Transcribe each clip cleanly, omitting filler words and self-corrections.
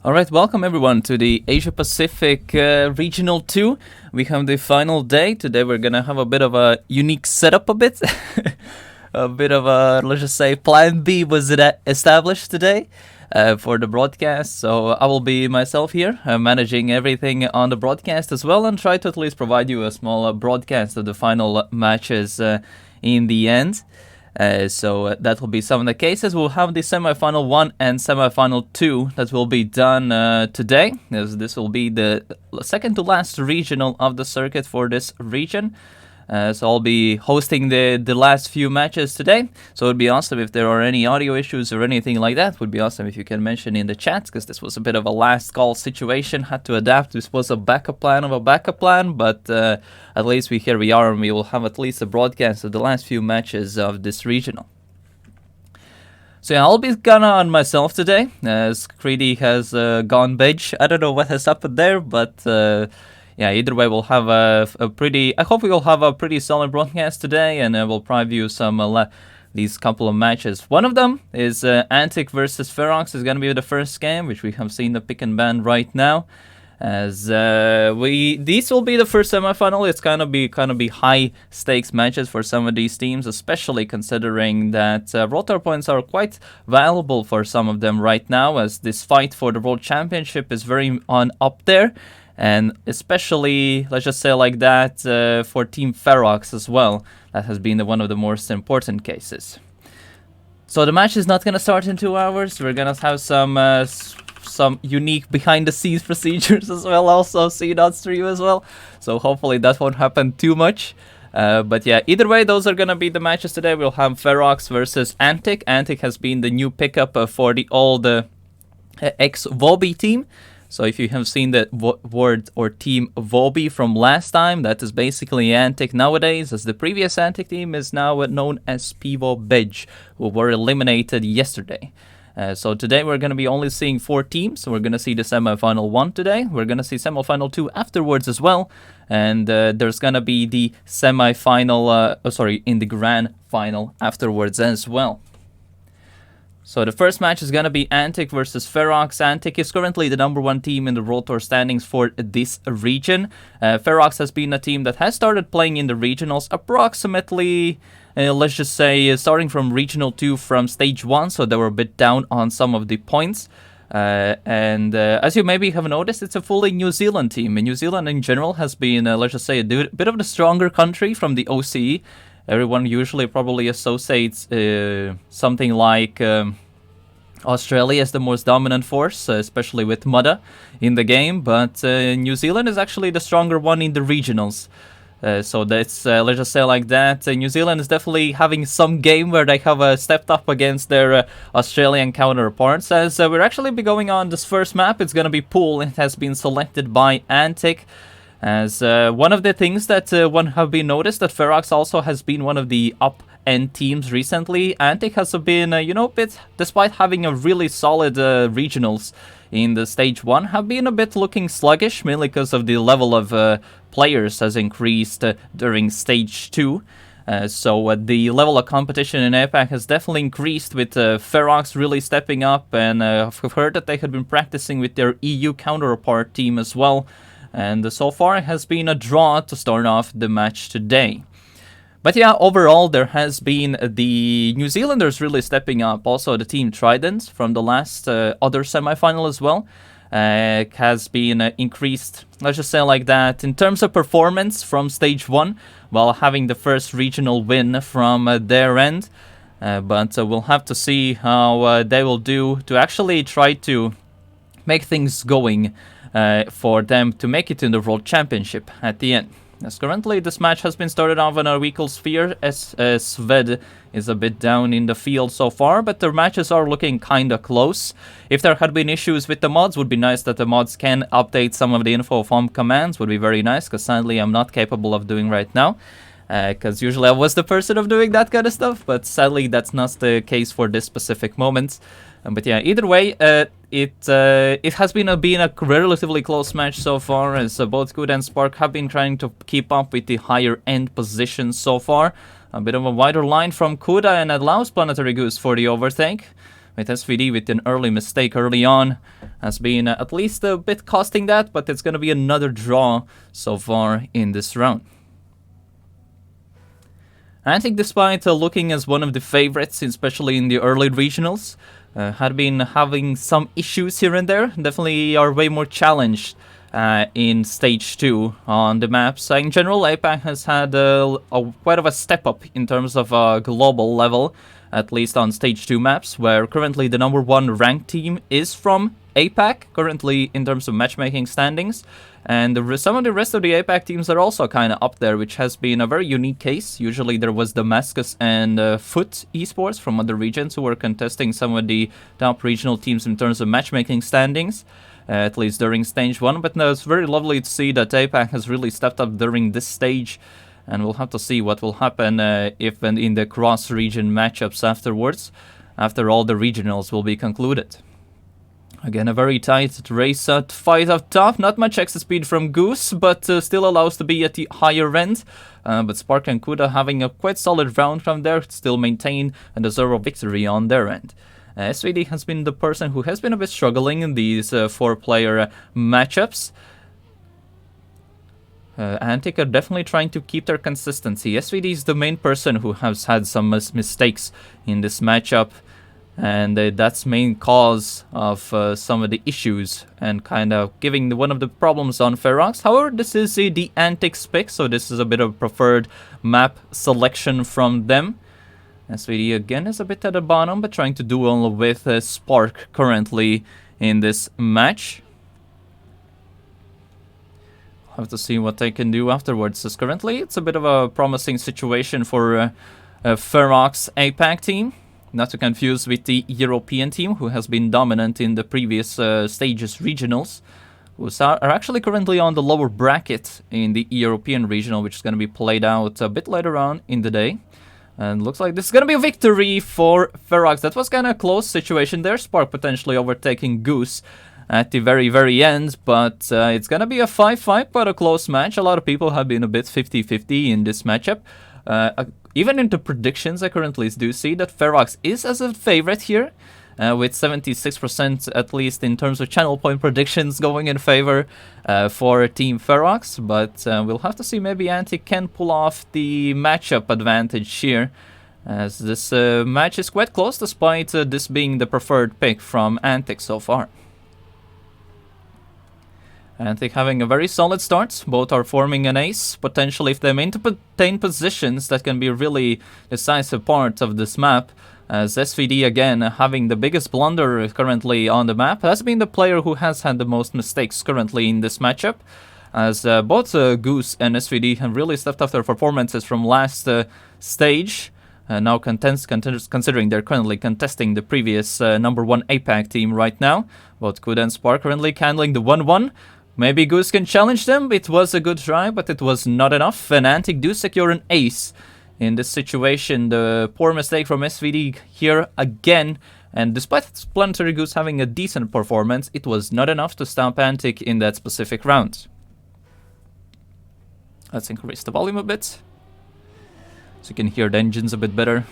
Alright, welcome everyone to the Asia Pacific Regional 2. We have the final day. Today we're gonna have a bit of a unique setup a bit. A bit of a, let's just say, plan B was established today for the broadcast. So I will be myself here, managing everything on the broadcast as well, and try to at least provide you a small broadcast of the final matches in the end. So that will be some of the cases. We'll have the semi-final 1 and semi-final 2 that will be done today. This will be the second to last regional of the circuit for this region. So I'll be hosting the last few matches today. So it would be awesome if there are any audio issues or anything like that. It would be awesome if you can mention in the chat, because this was a bit of a last call situation. Had to adapt. This was a backup plan of a backup plan, but at least here we are, and we will have at least a broadcast of the last few matches of this regional. So yeah, I'll be gonna on myself today, as Creedy has gone beige. I don't know what has happened there, but yeah, either way, we'll have a pretty... I hope we will have a pretty solid broadcast today, and we'll preview some these couple of matches. One of them is Antic versus Ferox is going to be the first game, which we have seen the pick and ban right now. As these will be the first semifinal. It's kind of be high stakes matches for some of these teams, especially considering that rotor points are quite valuable for some of them right now, as this fight for the World Championship is very on up there. And especially, let's just say like that, for Team Ferox as well. That has been one of the most important cases. So the match is not going to start in 2 hours. We're going to have some unique behind-the-scenes procedures as well, also seen on stream as well. So hopefully that won't happen too much. But yeah, either way, those are going to be the matches today. We'll have Ferox versus Antic. Antic has been the new pickup for the old ex-Vobi team. So if you have seen the word or team Vobi from last time, that is basically Antic nowadays, as the previous Antic team is now known as Pivo Bej, who were eliminated yesterday. So today we're going to be only seeing 4 teams. We're going to see the semi-final 1 today. We're going to see semi-final 2 afterwards as well. And there's going to be the semi-final, in the grand final afterwards as well. So the first match is going to be Antic versus Ferox. Antic is currently the #1 team in the World Tour standings for this region. Ferox has been a team that has started playing in the regionals approximately, let's just say, starting from Regional 2 from Stage 1, so they were a bit down on some of the points. And as you maybe have noticed, it's a fully New Zealand team. And New Zealand in general has been, let's just say, a bit of the stronger country from the OCE. Everyone usually probably associates something like Australia as the most dominant force, especially with Mudda in the game, but New Zealand is actually the stronger one in the regionals. So that's, let's just say like that, New Zealand is definitely having some game where they have stepped up against their Australian counterparts. As we're actually be going on this first map, it's going to be Pool. It has been selected by Antic. As one of the things that one have been noticed, that Ferox also has been one of the up-end teams recently. Antic has been, despite having a really solid regionals in the Stage 1, have been a bit looking sluggish, mainly because of the level of players has increased during Stage 2. So the level of competition in APAC has definitely increased, with Ferox really stepping up, and I've heard that they had been practicing with their EU counterpart team as well. And so far it has been a draw to start off the match today. But yeah, overall there has been the New Zealanders really stepping up. Also the team Trident from the last other semi-final as well has been increased, let's just say like that, in terms of performance from Stage 1, while having the first regional win from their end. But we'll have to see how they will do to actually try to make things going for them to make it in the World Championship at the end. As currently this match has been started off on our equal sphere, as Sved is a bit down in the field so far, but the matches are looking kinda close. If there had been issues with the mods, would be nice that the mods can update some of the info from commands, would be very nice, because sadly I'm not capable of doing right now. Because usually I was the person of doing that kind of stuff, but sadly that's not the case for this specific moment. But yeah, either way, it has been a relatively close match so far, as both Good and Spark have been trying to keep up with the higher end positions so far. A bit of a wider line from Kuda, and allows Planetary Goose for the overtake. with SVD with an early mistake early on. Has been at least a bit costing that, but it's going to be another draw so far in this round. I think despite looking as one of the favorites, especially in the early regionals, had been having some issues here and there. Definitely are way more challenged in Stage 2 on the maps. In general, APAC has had quite of a step up in terms of global level, at least on Stage 2 maps, where currently the #1 ranked team is from APAC, currently in terms of matchmaking standings. And some of the rest of the APAC teams are also kind of up there, which has been a very unique case. Usually there was Damascus and Foot esports from other regions who were contesting some of the top regional teams in terms of matchmaking standings, at least during Stage 1. But no, it's very lovely to see that APAC has really stepped up during this stage. And we'll have to see what will happen if and in the cross-region matchups afterwards, after all the regionals will be concluded. Again, a very tight race fight up top. Not much exit speed from Goose, but still allows to be at the higher end. But Spark and Kuda having a quite solid round from there, still maintain and deserve a victory on their end. SVD has been the person who has been a bit struggling in these 4-player matchups. Antic are definitely trying to keep their consistency. SVD is the main person who has had some mistakes in this matchup. And that's main cause of some of the issues and kind of giving one of the problems on Ferox. However, this is the Antics pick, so this is a bit of preferred map selection from them. SVD again is a bit at the bottom, but trying to duel with Spark currently in this match. Have to see what they can do afterwards, as currently it's a bit of a promising situation for Ferox APAC team. Not to confuse with the European team, who has been dominant in the previous stages regionals, who are actually currently on the lower bracket in the European regional, which is going to be played out a bit later on in the day. And looks like this is going to be a victory for Ferox. That was kind of a close situation there. Spark potentially overtaking Goose at the very end, but it's going to be a 5-5, but a close match. A lot of people have been a bit 50-50 in this matchup. Even into predictions, I currently do see that Ferox is as a favorite here, with 76% at least in terms of channel point predictions going in favor for Team Ferox. But we'll have to see, maybe Antic can pull off the matchup advantage here, as this match is quite close despite this being the preferred pick from Antic so far. Antic having a very solid start. Both are forming an ace. Potentially, if they maintain positions, that can be a really decisive part of this map. As SVD again having the biggest blunder currently on the map, has been the player who has had the most mistakes currently in this matchup. As both Goose and SVD have really stepped up their performances from last stage. Now considering they're currently contesting the previous #1 APAC team right now. Both Kuda and Spark currently handling the 1-1. Maybe Goose can challenge them. It was a good try, but it was not enough. And Antic do secure an ace in this situation. The poor mistake from SVD here again. And despite Planetary Goose having a decent performance, it was not enough to stop Antic in that specific round. Let's increase the volume a bit, so you can hear the engines a bit better.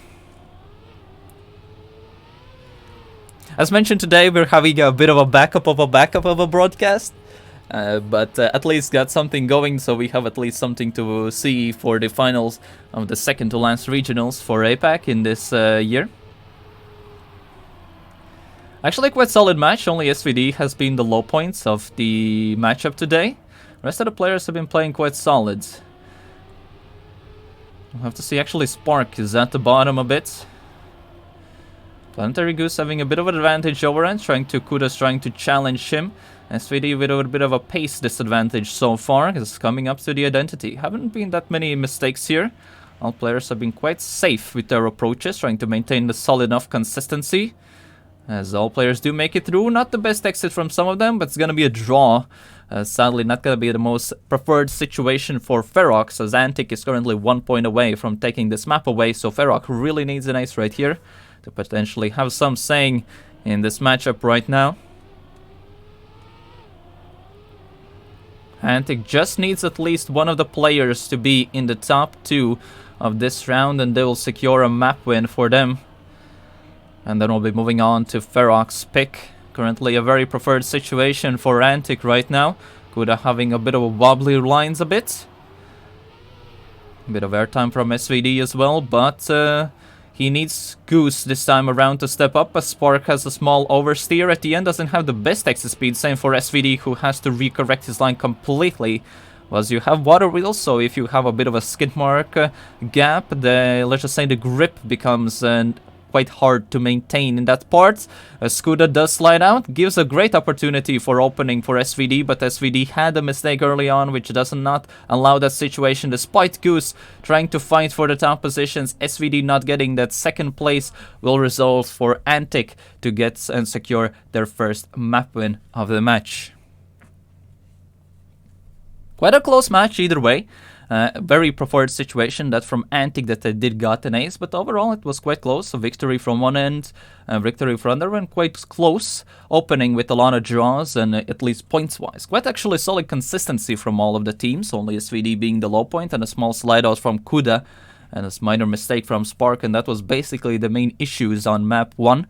As mentioned today, we're having a bit of a backup of a broadcast. But at least got something going, so we have at least something to see for the finals of the second to last regionals for APAC in this year. Actually quite solid match. Only SVD has been the low points of the matchup today. The rest of the players have been playing quite solid. We'll have to see. Actually Spark is at the bottom a bit. Planetary Goose having a bit of an advantage over end, Kuda's trying to challenge him. SVD with a bit of a pace disadvantage so far, is coming up to the identity. Haven't been that many mistakes here. All players have been quite safe with their approaches, trying to maintain the solid enough consistency. As all players do make it through. Not the best exit from some of them, but it's going to be a draw. Sadly, not going to be the most preferred situation for Ferox, as Antic is currently 1 point away from taking this map away. So Ferox really needs an ace right here to potentially have some saying in this matchup right now. Antic just needs at least one of the players to be in the top 2 of this round, and they will secure a map win for them. And then we'll be moving on to Ferox's pick. Currently a very preferred situation for Antic right now. Kuda having a bit of a wobbly lines a bit. A bit of airtime from SVD as well, but he needs Goose this time around to step up, as Spark has a small oversteer at the end, doesn't have the best exit speed, same for SVD, who has to recorrect his line completely. Was you have water wheels, so if you have a bit of a skid mark gap, let's just say the grip becomes quite hard to maintain in that part. Skuda does slide out, gives a great opportunity for opening for SVD, but SVD had a mistake early on, which does not allow that situation, despite Goose trying to fight for the top positions. SVD not getting that second place will result for Antic to get and secure their first map win of the match. Quite a close match either way. Very preferred situation that from Antic that they did got an ace, but overall it was quite close. A victory from one end, victory from the other, and quite close. Opening with a lot of draws and at least points-wise. Quite actually solid consistency from all of the teams, only SVD being the low point and a small slide out from Kuda and a minor mistake from Spark, and that was basically the main issues on map 1.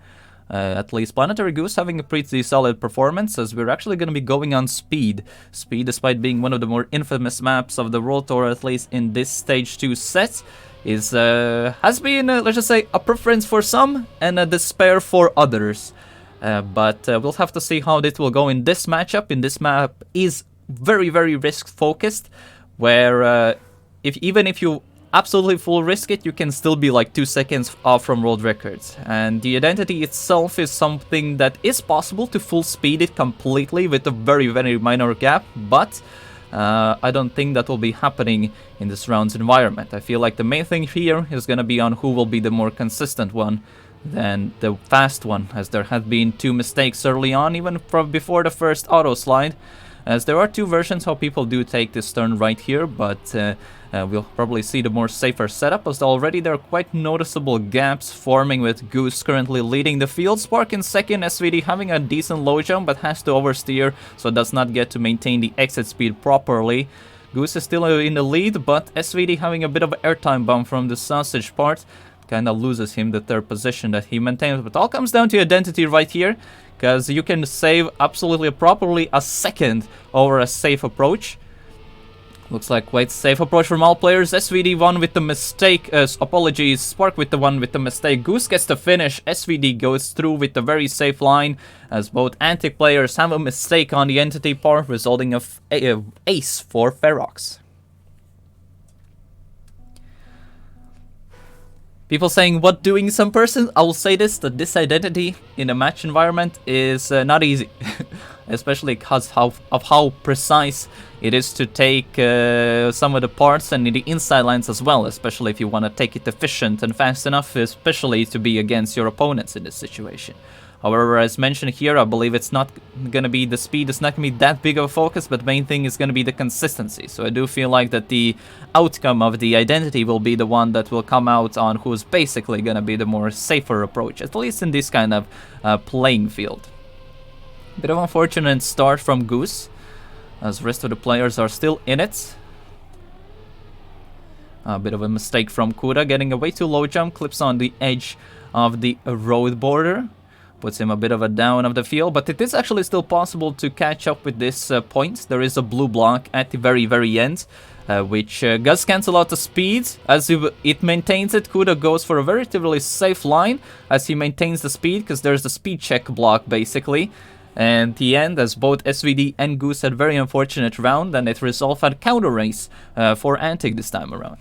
At least Planetary Goose having a pretty solid performance, as we're actually going to be going on speed. Speed, despite being one of the more infamous maps of the World Tour, at least in this Stage 2 set, has been, let's just say, a preference for some and a despair for others. But we'll have to see how this will go in this matchup. In this map is very, very risk-focused, where even if you absolutely full risk it, you can still be like 2 seconds off from world records. And the identity itself is something that is possible to full speed it completely with a very, very minor gap, but I don't think that will be happening in this round's environment. I feel like the main thing here is going to be on who will be the more consistent one than the fast one, as there have been 2 mistakes early on, even from before the first auto slide. As there are 2 versions how people do take this turn right here, but we'll probably see the more safer setup, as already there are quite noticeable gaps forming with Goose currently leading the field. Spark in second, SVD having a decent low jump but has to oversteer, so does not get to maintain the exit speed properly. Goose is still in the lead, but SVD having a bit of an airtime bump from the sausage part kind of loses him the 3rd position that he maintains. But all comes down to identity right here, because you can save absolutely properly a second over a safe approach. Looks like quite safe approach from all players. SVD won with the mistake, apologies, Spark with the one with the mistake. Goose gets the finish, SVD goes through with a very safe line, as both Antic players have a mistake on the entity part, resulting in ace for Ferox. People saying, what doing some person? I will say this, that this identity in a match environment is not easy. Especially because of how precise it is to take some of the parts and the inside lines as well. Especially if you want to take it efficient and fast enough, especially to be against your opponents in this situation. However, as mentioned here, I believe it's not going to be the speed, it's not going to be that big of a focus, but main thing is going to be the consistency. So I do feel like that the outcome of the identity will be the one that will come out on who's basically going to be the more safer approach, at least in this kind of playing field. Bit of unfortunate start from Goose, as the rest of the players are still in it. A bit of a mistake from Kuda, getting a way too low jump, clips on the edge of the road border. Puts him a bit of a down of the field, but it is actually still possible to catch up with this point. There is a blue block at the very, very end, which does cancel out the speed. As it maintains it, Kuda goes for a relatively safe line as he maintains the speed, because there's the speed check block, basically. And the end, as both SVD and Goose had very unfortunate round, and it resolved at counter race for Antic this time around.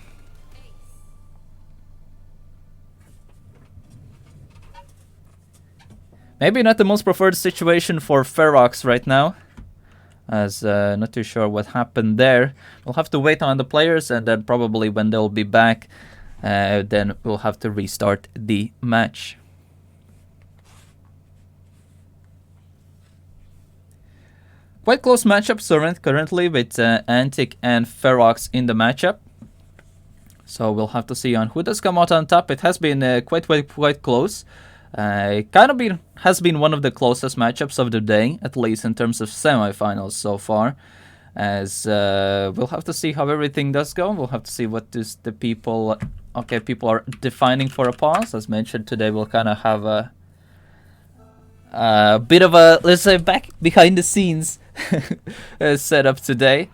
Maybe not the most preferred situation for Ferox right now, as not too sure what happened there. We'll have to wait on the players, and then probably when they'll be back, then we'll have to restart the match. Quite close matchup currently with Antic and Ferox in the matchup. So we'll have to see on who does come out on top. It has been quite close. Has been one of the closest matchups of the day, at least in terms of semifinals so far. As we'll have to see how everything does go. We'll have to see what the people are defining for a pause. As mentioned, today we'll kind of have a bit of a, let's say, back behind the scenes setup today.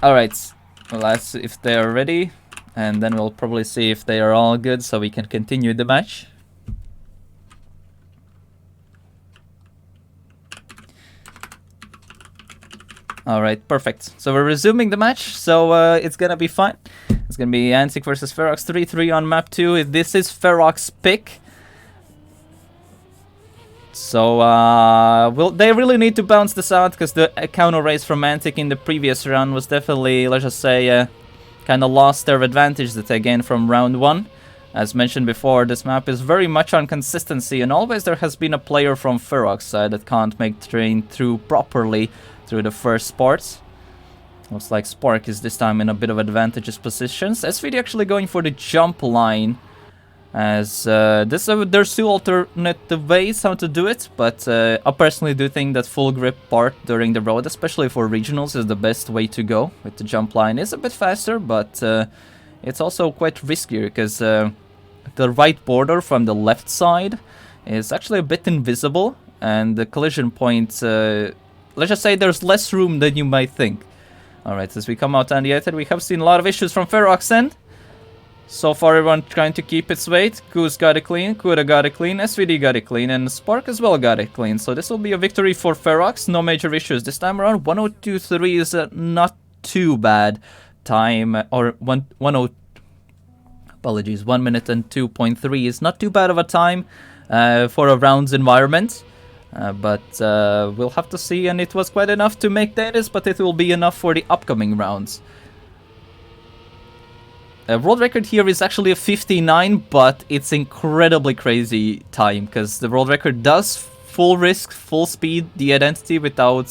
Alright, well, let's see if they are ready, and then we'll probably see if they are all good so we can continue the match. Alright, perfect. So we're resuming the match, so it's gonna be fine. It's gonna be Antic versus Ferox 3-3 on map 2. This is Ferox's pick. So, they really need to bounce this out, because the counter race from Antic in the previous round was definitely, let's just say, kind of lost their advantage that they gained from round 1. As mentioned before, this map is very much on consistency, and always there has been a player from Ferox side that can't make train through properly through the first sports. Looks like Spark is this time in a bit of advantageous positions. SVD actually going for the jump line, as there's two alternative ways how to do it, but I personally do think that full grip part during the road, especially for regionals, is the best way to go. With the jump line is a bit faster, but it's also quite riskier, because the right border from the left side is actually a bit invisible, and the collision point, let's just say there's less room than you might think. Alright, as we come out on the outside, we have seen a lot of issues from Ferox end. So far, everyone trying to keep its weight. Goose got it clean, Kuda got it clean, SVD got it clean, and Spark as well got it clean. So this will be a victory for Ferox, no major issues this time around. 1:02.3 is not too bad time, or 1 minute and 2.3 is not too bad of a time for a rounds environment. But we'll have to see, and it was quite enough to make Davis, but it will be enough for the upcoming rounds. World record here is actually a 59, but it's incredibly crazy time, because the world record does full risk, full speed, the identity without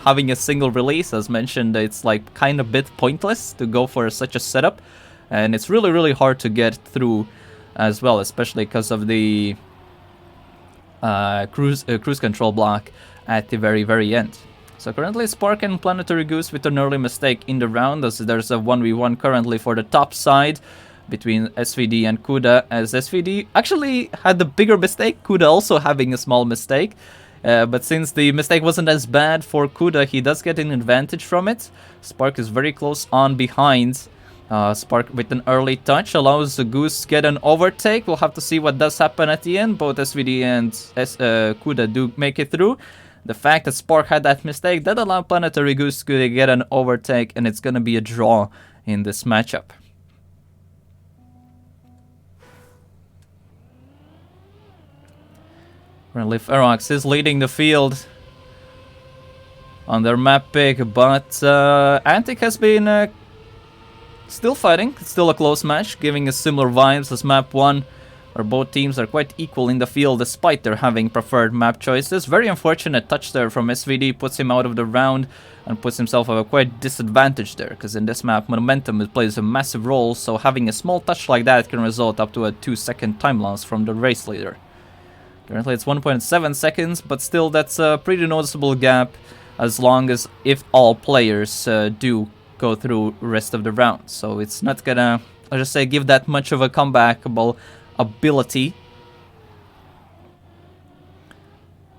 having a single release. As mentioned, it's like kind of bit pointless to go for such a setup, and it's really, really hard to get through as well, especially because of the cruise control block at the very, very end. So currently Spark and Planetary Goose with an early mistake in the round, as there's a 1v1 currently for the top side between SVD and Kuda, as SVD actually had the bigger mistake, Kuda also having a small mistake. But since the mistake wasn't as bad for Kuda, he does get an advantage from it. Spark is very close on behind. Spark with an early touch allows the Goose get an overtake. We'll have to see what does happen at the end. Both SVD and Kuda do make it through. The fact that Spark had that mistake that allowed Planetary Goose to get an overtake, and it's gonna be a draw in this matchup. Currently Ferox is leading the field on their map pick, but Antic has been still fighting. It's still a close match, giving us similar vibes as map 1, where both teams are quite equal in the field despite their having preferred map choices. Very unfortunate touch there from SVD, puts him out of the round and puts himself at a quite disadvantage there, because in this map momentum plays a massive role, so having a small touch like that can result up to a 2-second time loss from the race leader. Currently it's 1.7 seconds, but still that's a pretty noticeable gap, as long as if all players do go through the rest of the round. So it's not gonna, let's just say, give that much of a comebackable ability.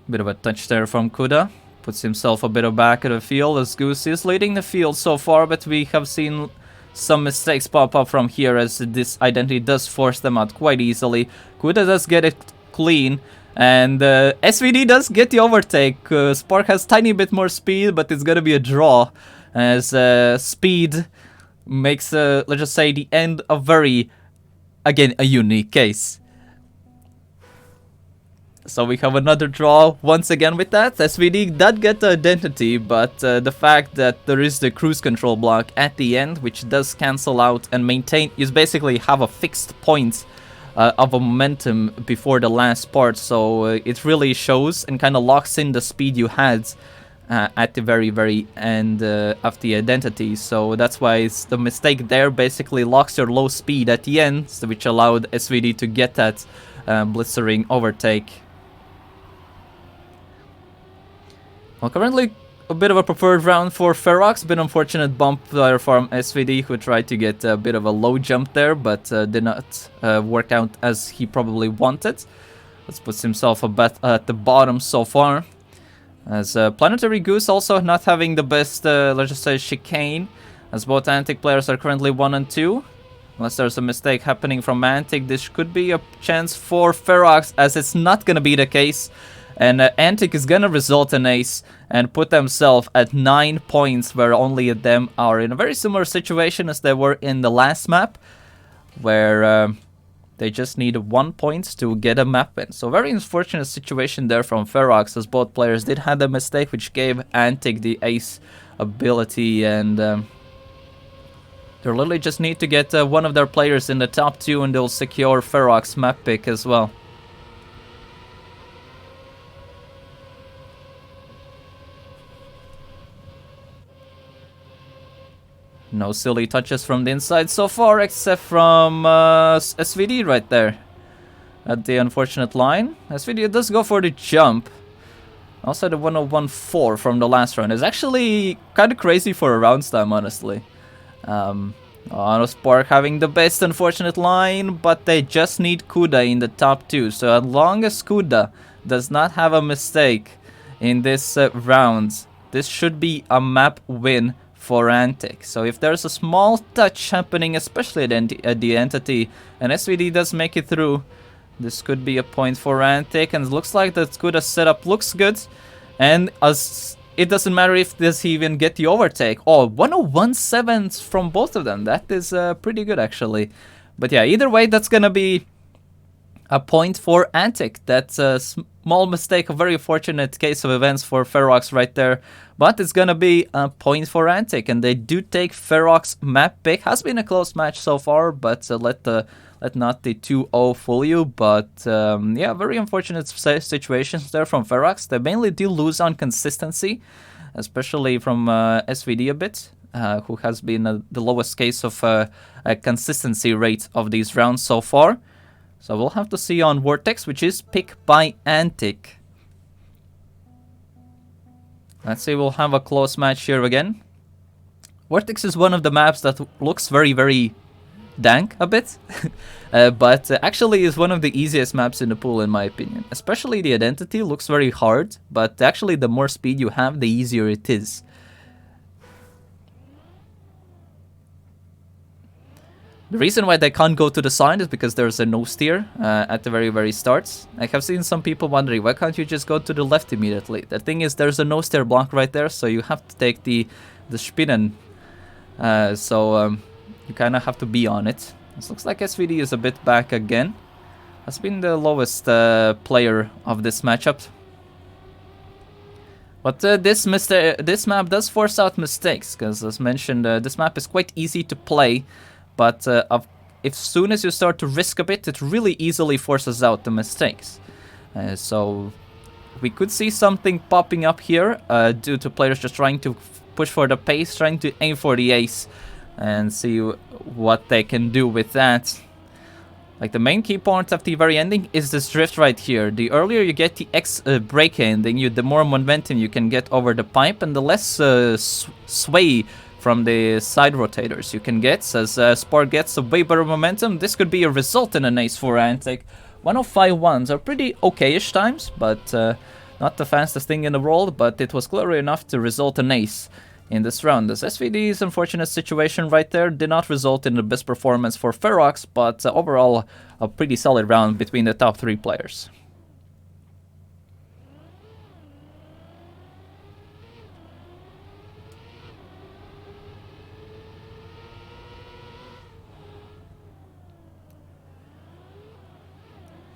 Bit of a touch there from Kuda. Puts himself a bit of back of the field, as Goose is leading the field so far, but we have seen some mistakes pop up from here, as this identity does force them out quite easily. Kuda does get it clean, and SVD does get the overtake. Spark has tiny bit more speed, but it's gonna be a draw, as speed makes, let's just say, the end a very, again, a unique case. So we have another draw once again with that. SVD did get the identity, but the fact that there is the cruise control block at the end, which does cancel out and maintain, you basically have a fixed point of a momentum before the last part, so it really shows and kind of locks in the speed you had at the very, very end of the identity. So that's why the mistake there basically locks your low speed at the end, so which allowed SVD to get that blistering overtake. Well, currently a bit of a preferred round for Ferox. A bit unfortunate bump there from SVD, who tried to get a bit of a low jump there, but did not work out as he probably wanted. Let's put himself a bit at the bottom so far. As Planetary Goose also not having the best, let's just say, chicane, as both Antic players are currently 1 and 2. Unless there's a mistake happening from Antic, this could be a chance for Ferox, as it's not gonna be the case. And Antic is gonna result an ace and put themselves at 9 points, where only them are in a very similar situation as they were in the last map, where they just need 1 point to get a map win. So very unfortunate situation there from Ferox, as both players did have a mistake which gave Antic the ace ability, and they literally just need to get one of their players in the top 2 and they'll secure Ferox map pick as well. No silly touches from the inside so far, except from SVD right there at the unfortunate line. SVD does go for the jump. Also the 101.4 from the last round is actually kind of crazy for a round time, honestly. Spark having the best unfortunate line, but they just need Kuda in the top 2. So as long as Kuda does not have a mistake in this round, this should be a map win for Antic. So if there's a small touch happening, especially at the entity, and SVD does make it through, this could be a point for Antic, and it looks like that Kuda's setup looks good, and as it doesn't matter if this even get the overtake. Oh, 101.7 from both of them. That is pretty good, actually. But yeah, either way, that's gonna be a point for Antic. That's a small mistake, a very fortunate case of events for Ferox right there. But it's gonna be a point for Antic, and they do take Ferox map pick. Has been a close match so far, but let not the 2-0 fool you. But yeah, very unfortunate situations there from Ferox. They mainly do lose on consistency, especially from SVD a bit, who has been the lowest case of a consistency rate of these rounds so far. So we'll have to see on Vortex, which is picked by Antic. Let's see, we'll have a close match here again. Vortex is one of the maps that looks very, very dank a bit. But actually is one of the easiest maps in the pool, in my opinion. Especially the identity looks very hard, but actually the more speed you have, the easier it is. The reason why they can't go to the side is because there's a no steer at the very, very start. I have seen some people wondering, why can't you just go to the left immediately? The thing is, there's a no steer block right there, so you have to take the spinnen. You kind of have to be on it. This looks like SVD is a bit back again. Has been the lowest player of this matchup. But this map does force out mistakes, because as mentioned, this map is quite easy to play. But if soon as you start to risk a bit, it really easily forces out the mistakes. So we could see something popping up here due to players just trying to push for the pace, trying to aim for the ace, and see what they can do with that. Like, the main key point of the very ending is this drift right here. The earlier you get the X break ending, the more momentum you can get over the pipe, and the less sway from the side rotators you can get. As Spark gets a way better momentum, this could be a result in an ace for Antic. 105.1s are pretty okay-ish times, but not the fastest thing in the world, but it was clearly enough to result in ace in this round. As SVD's unfortunate situation right there did not result in the best performance for Ferox, but overall a pretty solid round between the top 3 players.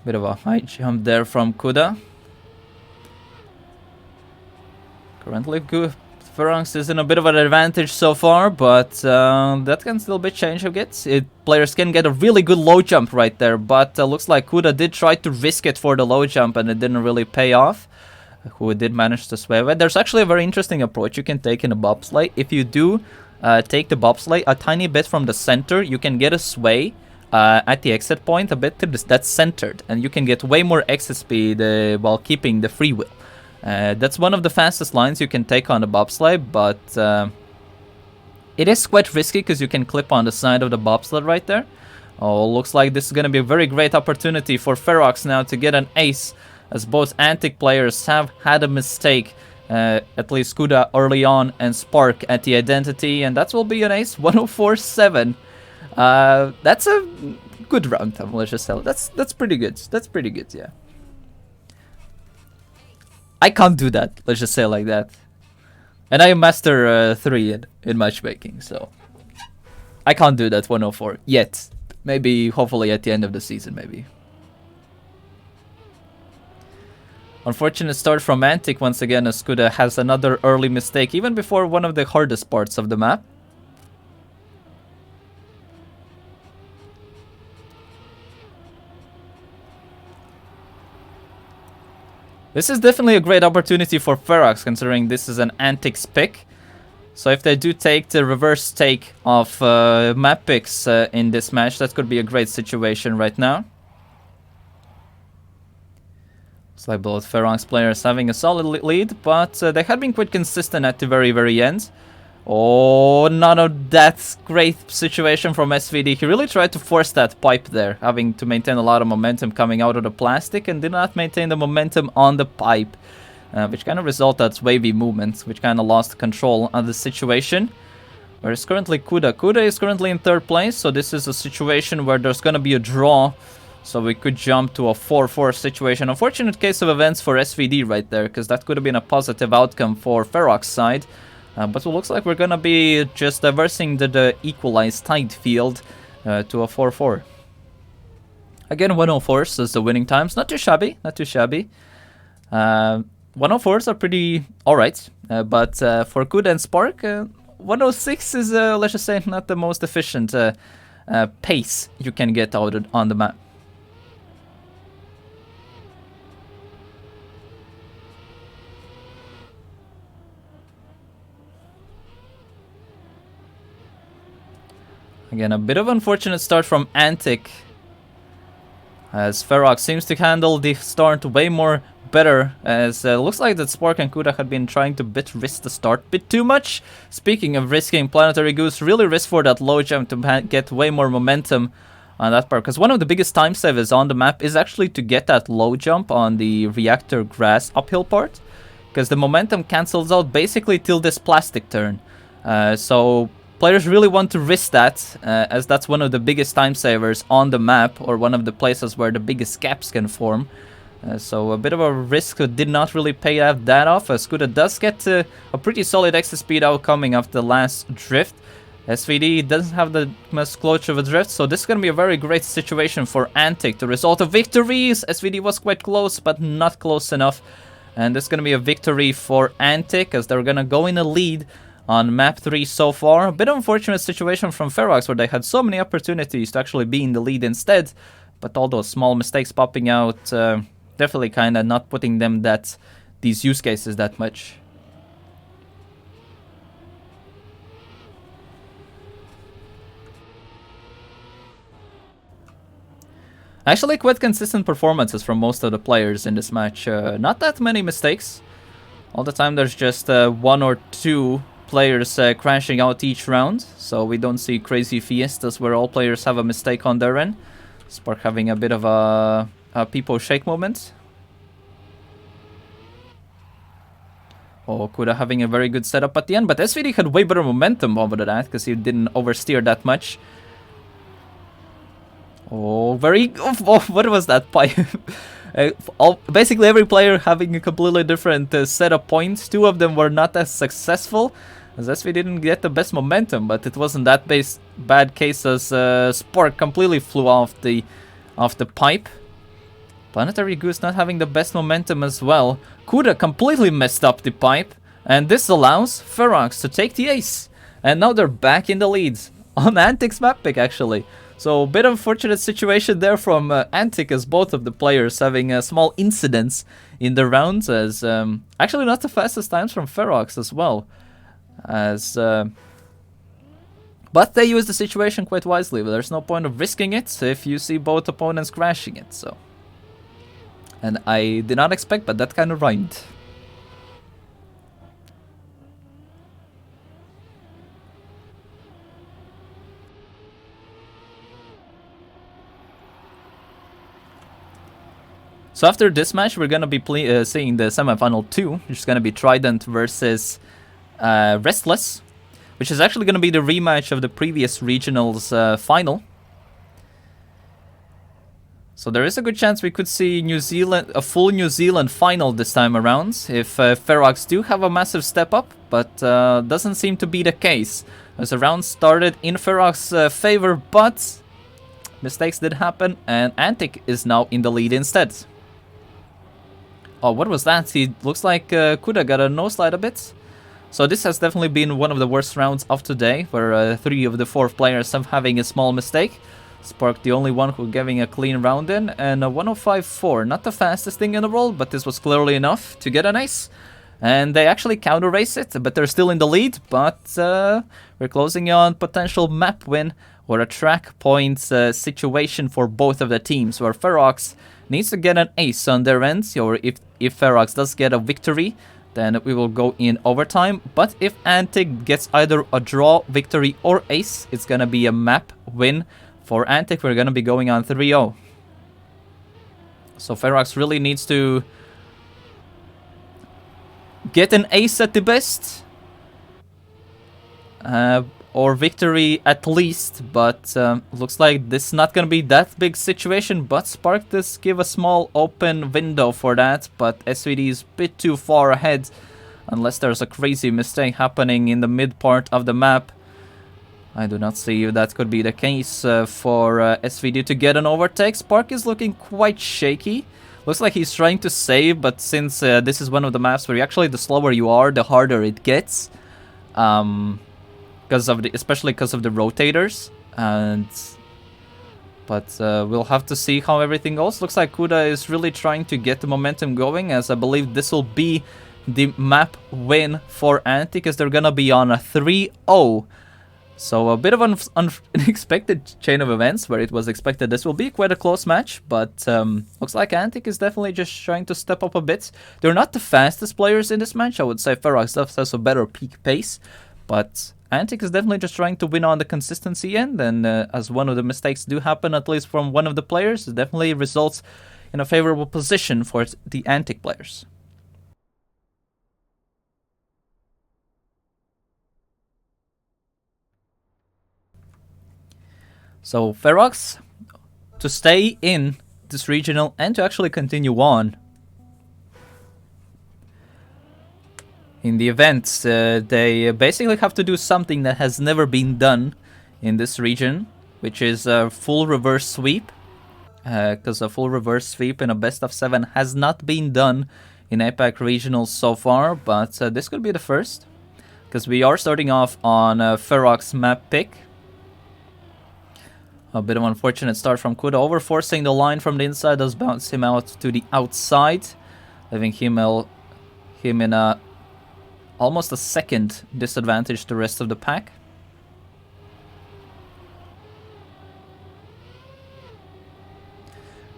Bit of a high jump there from Kuda. Currently, Ferox is in a bit of an advantage so far, but that can still be changed a bit. Players can get a really good low jump right there, but looks like Kuda did try to risk it for the low jump and it didn't really pay off. Who did manage to sway away. There's actually a very interesting approach you can take in a bobsleigh. If you do take the bobsleigh a tiny bit from the center, you can get a sway at the exit point a bit that's centered, and you can get way more exit speed while keeping the free wheel. That's one of the fastest lines you can take on the bobsleigh, but it is quite risky because you can clip on the side of the bobsled right there. Oh, looks like this is going to be a very great opportunity for Ferox now to get an ace, as both Antic players have had a mistake, at least Kuda early on and Spark at the identity, and that will be an ace, 104.7. That's a good round, let's just say. That's pretty good. That's pretty good, yeah. I can't do that, let's just say it like that. And I am Master 3 in matchmaking, so I can't do that 104 yet. Maybe, hopefully at the end of the season, maybe. Unfortunate start from Antic once again, as Kuda has another early mistake, even before one of the hardest parts of the map. This is definitely a great opportunity for Ferox, considering this is an Antic's pick. So if they do take the reverse take of map picks in this match, that could be a great situation right now. It's like both Ferox players having a solid lead, but they had been quite consistent at the very end. Oh, not a that great situation from SVD. He really tried to force that pipe there, having to maintain a lot of momentum coming out of the plastic, and did not maintain the momentum on the pipe. Which kind of resulted in wavy movements, which kind of lost control of the situation. Whereas currently Kuda. Kuda is currently in 3rd place, so this is a situation where there's going to be a draw. So we could jump to a 4-4 situation. Unfortunate case of events for SVD right there, because that could have been a positive outcome for Ferox's side. But it looks like we're going to be just diversing the equalized tied field to a 4-4. Again, 104s is the winning times. Not too shabby, not too shabby. 104s are pretty alright, but for Kuda and Spark, 106 is, let's just say, not the most efficient pace you can get out on the map. Again, a bit of unfortunate start from Antic, as Ferox seems to handle the start way more better, as looks like that Spark and Kuda had been trying to risk the start bit too much. Speaking of risking, Planetary Goose really risked for that low jump to get way more momentum on that part, because one of the biggest time savers on the map is actually to get that low jump on the reactor grass uphill part, because the momentum cancels out basically till this plastic turn. So players really want to risk that, as that's one of the biggest time savers on the map, or one of the places where the biggest gaps can form. So a bit of a risk did not really pay that off, as Kuda does get a pretty solid extra speed out coming off the last drift. SVD doesn't have the most close of a drift, so this is going to be a very great situation for Antic to result of victories. SVD was quite close, but not close enough. And this is going to be a victory for Antic, as they're going to go in a lead on map 3 so far. A bit of unfortunate situation from Ferox, where they had so many opportunities to actually be in the lead instead, but all those small mistakes popping out, definitely kind of not putting them these use cases that much. Actually, quite consistent performances from most of the players in this match. Not that many mistakes. All the time there's just 1 or 2 players crashing out each round, so we don't see crazy fiestas where all players have a mistake on their end. Spark having a bit of a people shake moment. Oh, Kuda having a very good setup at the end, but SVD had way better momentum over that, because he didn't oversteer that much. Oh, what was that pipe? Basically every player having a completely different set of points. 2 of them were not as successful, as SVD didn't get the best momentum, but it wasn't that bad case, as Spark completely flew off the pipe. Planetary Goose not having the best momentum as well. Kuda completely messed up the pipe, and this allows Ferox to take the ace. And now they're back in the lead on Antic's map pick, actually. So a bit of unfortunate situation there from Antic, as both of the players having small incidents in the rounds, as actually not the fastest times from Ferox as well. As but they use the situation quite wisely, but there's no point of risking it if you see both opponents crashing it, so. And I did not expect, but that kind of rhymed. So after this match, we're gonna be seeing the semifinal 2, which is gonna be Trident versus Restless, which is actually gonna be the rematch of the previous regionals final. So there is a good chance we could see a full New Zealand final this time around, if Ferox do have a massive step up, but doesn't seem to be the case. As the round started in Ferox's favor, but mistakes did happen, and Antic is now in the lead instead. Oh, what was that? He looks like Kuda got a noseslide a bit. So this has definitely been one of the worst rounds of today, where 3 of the 4 players have having a small mistake. Spark the only one who giving a clean round in, and a 105.4. Not the fastest thing in the world, but this was clearly enough to get an ace. And they actually counter race it, but they're still in the lead. But we're closing on potential map win or a track point situation for both of the teams, where Ferox needs to get an ace on their end, or if Ferox does get a victory, then we will go in overtime. But if Antic gets either a draw, victory, or ace, it's gonna be a map win. For Antic, we're gonna be going on 3-0. So Ferox really needs to get an ace at the best. Or victory at least, but looks like this is not gonna be that big situation, but Spark does give a small open window for that, but SVD is a bit too far ahead, unless there's a crazy mistake happening in the mid part of the map. I do not see if that could be the case for SVD to get an overtake. Spark is looking quite shaky. Looks like he's trying to save, but since this is one of the maps where actually the slower you are, the harder it gets. Especially because of the rotators, but we'll have to see how everything goes. Looks like Kuda is really trying to get the momentum going, as I believe this will be the map win for Antic, as they're gonna be on a 3-0. So a bit of an unexpected chain of events, where it was expected this will be quite a close match, but looks like Antic is definitely just trying to step up a bit. They're not the fastest players in this match. I would say Ferox has a better peak pace, but Antic is definitely just trying to win on the consistency end, and as one of the mistakes do happen, at least from one of the players, it definitely results in a favorable position for the Antic players. So Ferox, to stay in this regional and to actually continue on in the events, they basically have to do something that has never been done in this region, which is a full reverse sweep, because a full reverse sweep in a best of 7 has not been done in APAC Regionals so far, but this could be the first, because we are starting off on Ferox map pick. A bit of an unfortunate start from Kuda, overforcing the line from the inside, does bounce him out to the outside, leaving him in a almost a second disadvantage to the rest of the pack.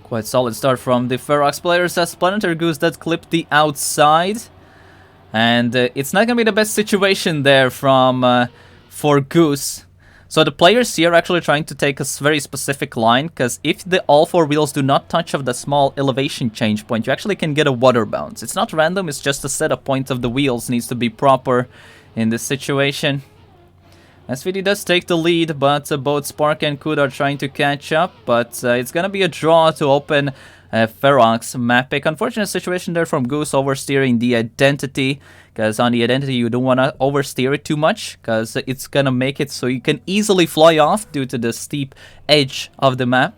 Quite solid start from the Ferox players, as Planetary Goose that clipped the outside. And it's not going to be the best situation there for Goose. So the players here are actually trying to take a very specific line, because if all 4 wheels do not touch of the small elevation change point, you actually can get a water bounce. It's not random, it's just the setup point of the wheels needs to be proper in this situation. SVD does take the lead, but both Spark and Kuda are trying to catch up, but it's gonna be a draw to open Ferox map pick. Unfortunate situation there from Goose, oversteering the identity, because on the identity you don't want to oversteer it too much, because it's gonna make it so you can easily fly off due to the steep edge of the map.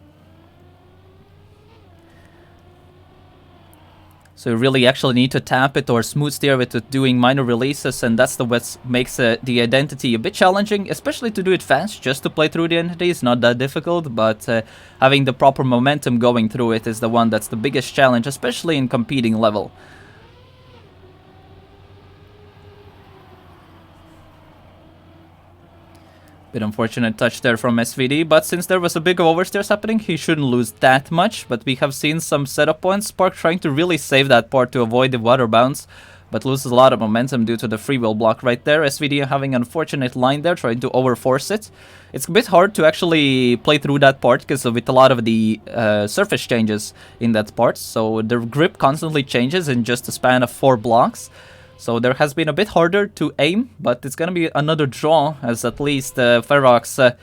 So you really actually need to tap it or smooth steer with doing minor releases, and that's what makes the identity a bit challenging, especially to do it fast. Just to play through the identity is not that difficult, but having the proper momentum going through it is the one that's the biggest challenge, especially in competing level. Bit unfortunate touch there from SVD, but since there was a big oversteers happening, he shouldn't lose that much. But we have seen some setup points. Spark trying to really save that part to avoid the water bounce, but loses a lot of momentum due to the free will block right there. SVD having an unfortunate line there, trying to overforce it. It's a bit hard to actually play through that part because with a lot of the surface changes in that part, so the grip constantly changes in just a span of 4 blocks. So there has been a bit harder to aim, but it's gonna be another draw, as at least Ferox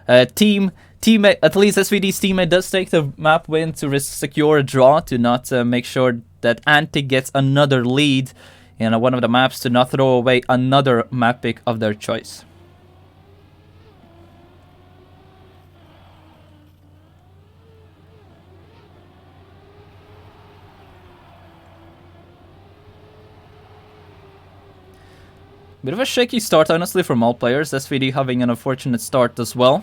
teammate, at least SVD's teammate does take the map win to secure a draw, to not make sure that Antic gets another lead in one of the maps, to not throw away another map pick of their choice. Bit of a shaky start, honestly, from all players. SVD having an unfortunate start as well.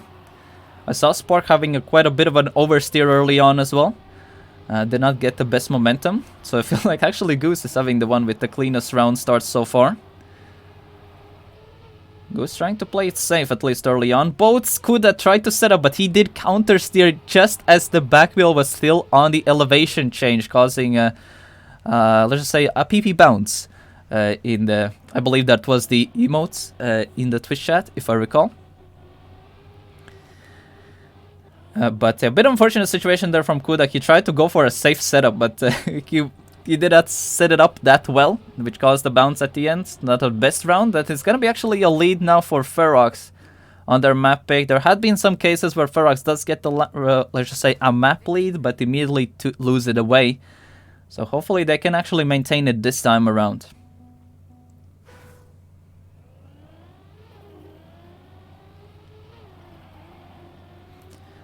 I saw Spark having quite a bit of an oversteer early on as well. Did not get the best momentum. So I feel like actually Goose is having the one with the cleanest round start so far. Goose trying to play it safe, at least early on. Boats Kuda tried to set up, but he did counter steer just as the back wheel was still on the elevation change, causing, let's just say, a PP bounce. In the, I believe that was the emotes in the Twitch chat, if I recall. But a bit unfortunate situation there from Kuda. He tried to go for a safe setup, but he did not set it up that well, which caused the bounce at the end. Not a best round. That is going to be actually a lead now for Ferox on their map pick. There had been some cases where Ferox does get the, let's just say, a map lead, but immediately to lose it away. So hopefully they can actually maintain it this time around.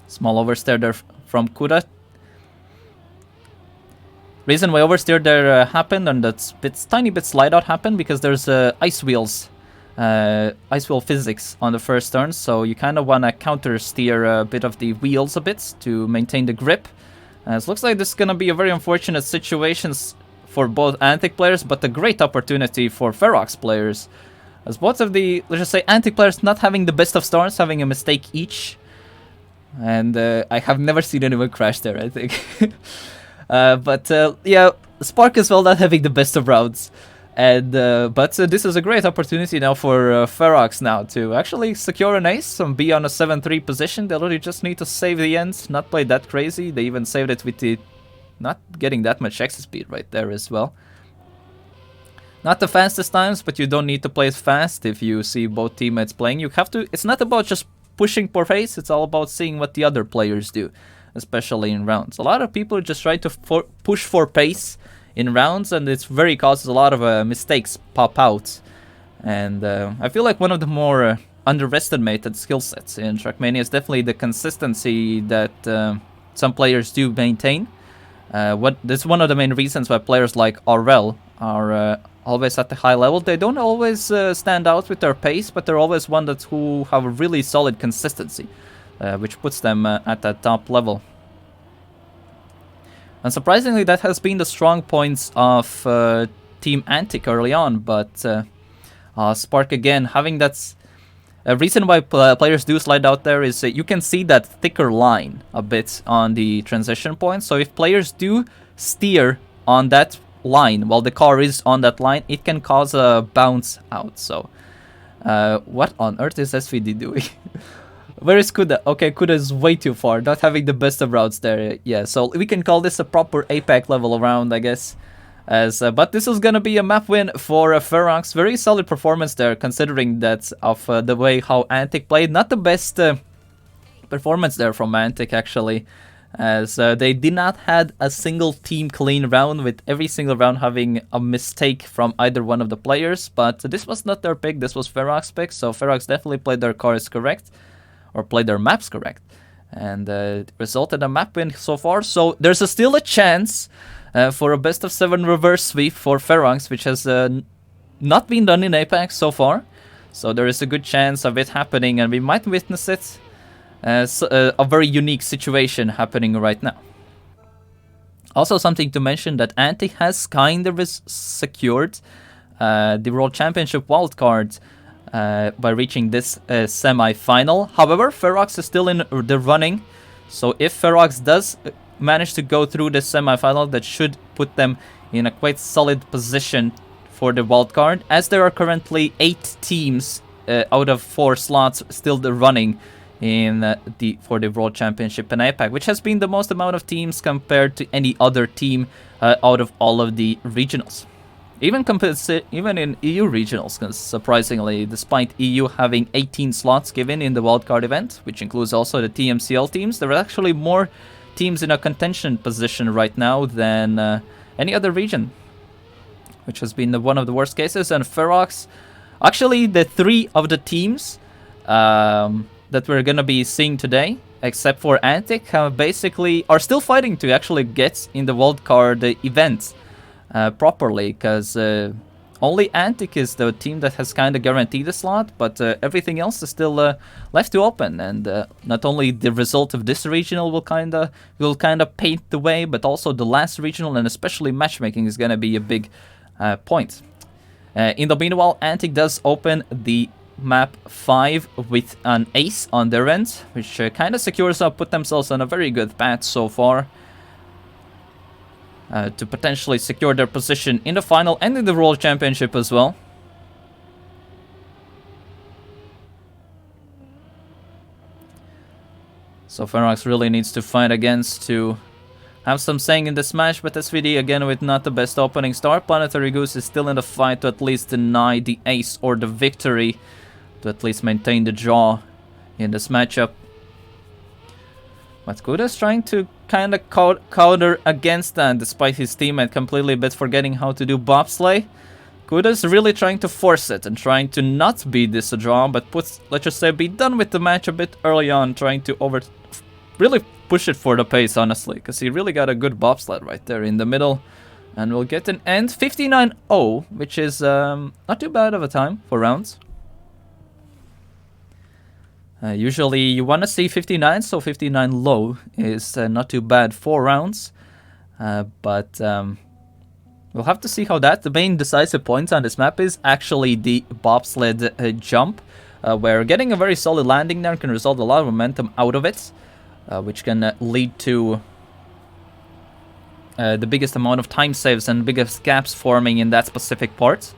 Small oversteer there from Kuda. Reason why oversteer there happened, and that's tiny bit slide out happened, because there's ice wheels, ice wheel physics on the first turn, so you kind of want to counter steer a bit of the wheels a bit to maintain the grip. It looks like this is going to be a very unfortunate situation for both Antic players, but a great opportunity for Ferox players, as both of the, let's just say, Antic players not having the best of starts, having a mistake each. And I have never seen anyone crash there, I think. Yeah, Spark as well not having the best of rounds. And but this is a great opportunity now for Ferox now to actually secure an ace and be on a 7-3 position. They literally just need to save the ends, not play that crazy. They even saved it with the not getting that much exit speed right there as well. Not the fastest times, but you don't need to play it fast if you see both teammates playing. You have to, it's not about just pushing for pace, it's all about seeing what the other players do, especially in rounds. A lot of people just try to push for pace in rounds, and it's very causes a lot of mistakes pop out. And I feel like one of the more underestimated skill sets in Trackmania is definitely the consistency that some players do maintain. That's one of the main reasons why players like RL are always at the high level. They don't always stand out with their pace, but they're always one who have a really solid consistency, which puts them at that top level. And surprisingly, that has been the strong points of Team Antic early on, but Spark again having that. A reason why players do slide out there is you can see that thicker line a bit on the transition point. So if players do steer on that line while the car is on that line, it can cause a bounce out. So what on earth is SVD doing? Where is Kuda? Okay, Kuda is way too far, not having the best of routes there. Yeah, so we can call this a proper APAC level round, I guess. But this is gonna be a map win for Ferox. Very solid performance there, considering that of the way how Antic played. Not the best performance there from Antic, actually, as they did not had a single team clean round, with every single round having a mistake from either one of the players. But this was not their pick, this was Ferox pick, so Ferox definitely played their cards correct, or played their maps correct, and it resulted in a map win so far. So there's still a chance for a best of 7 reverse sweep for Ferox, which has not been done in APAC so far. So there is a good chance of it happening, and we might witness it. A very unique situation happening right now. Also something to mention that Antic has kind of secured the World Championship wildcard by reaching this semi-final. However, Ferox is still in the running, so if Ferox does manage to go through the semi-final, that should put them in a quite solid position for the wildcard, as there are currently 8 teams out of 4 slots still running in for the World Championship in APAC, which has been the most amount of teams compared to any other team out of all of the regionals. Even in EU regionals, because surprisingly, despite EU having 18 slots given in the wildcard event, which includes also the TMCL teams, there are actually more teams in a contention position right now than any other region, which has been one of the worst cases. And Ferox, actually the 3 of the teams that we're gonna be seeing today, except for Antic, basically are still fighting to actually get in the wildcard event properly, because only Antic is the team that has kind of guaranteed a slot, but everything else is still left to open. And not only the result of this regional will kind of paint the way, but also the last regional, and especially matchmaking, is gonna be a big point. In the meanwhile, Antic does open the map 5 with an ace on their end, which kind of secures up, put themselves on a very good path so far to potentially secure their position in the final and in the World Championship as well. So Ferox really needs to fight against to have some saying in this match, but SVD again with not the best opening start. Planetary Goose is still in the fight to at least deny the ace or the victory, to at least maintain the draw in this matchup. But Kuda's trying to kind of counter against that, despite his teammate completely forgetting how to do bobsleigh. Kuda's really trying to force it and trying to not be this a draw, but let's just say be done with the match a bit early on, trying to really push it for the pace, honestly, because he really got a good bobsled right there in the middle. And we'll get an end 59-0, which is not too bad of a time for rounds. Usually you want to see 59, so 59 low is not too bad for rounds. But we'll have to see how that. The main decisive point on this map is actually the bobsled jump, where getting a very solid landing there can result a lot of momentum out of it, which can lead to the biggest amount of time saves and biggest gaps forming in that specific part.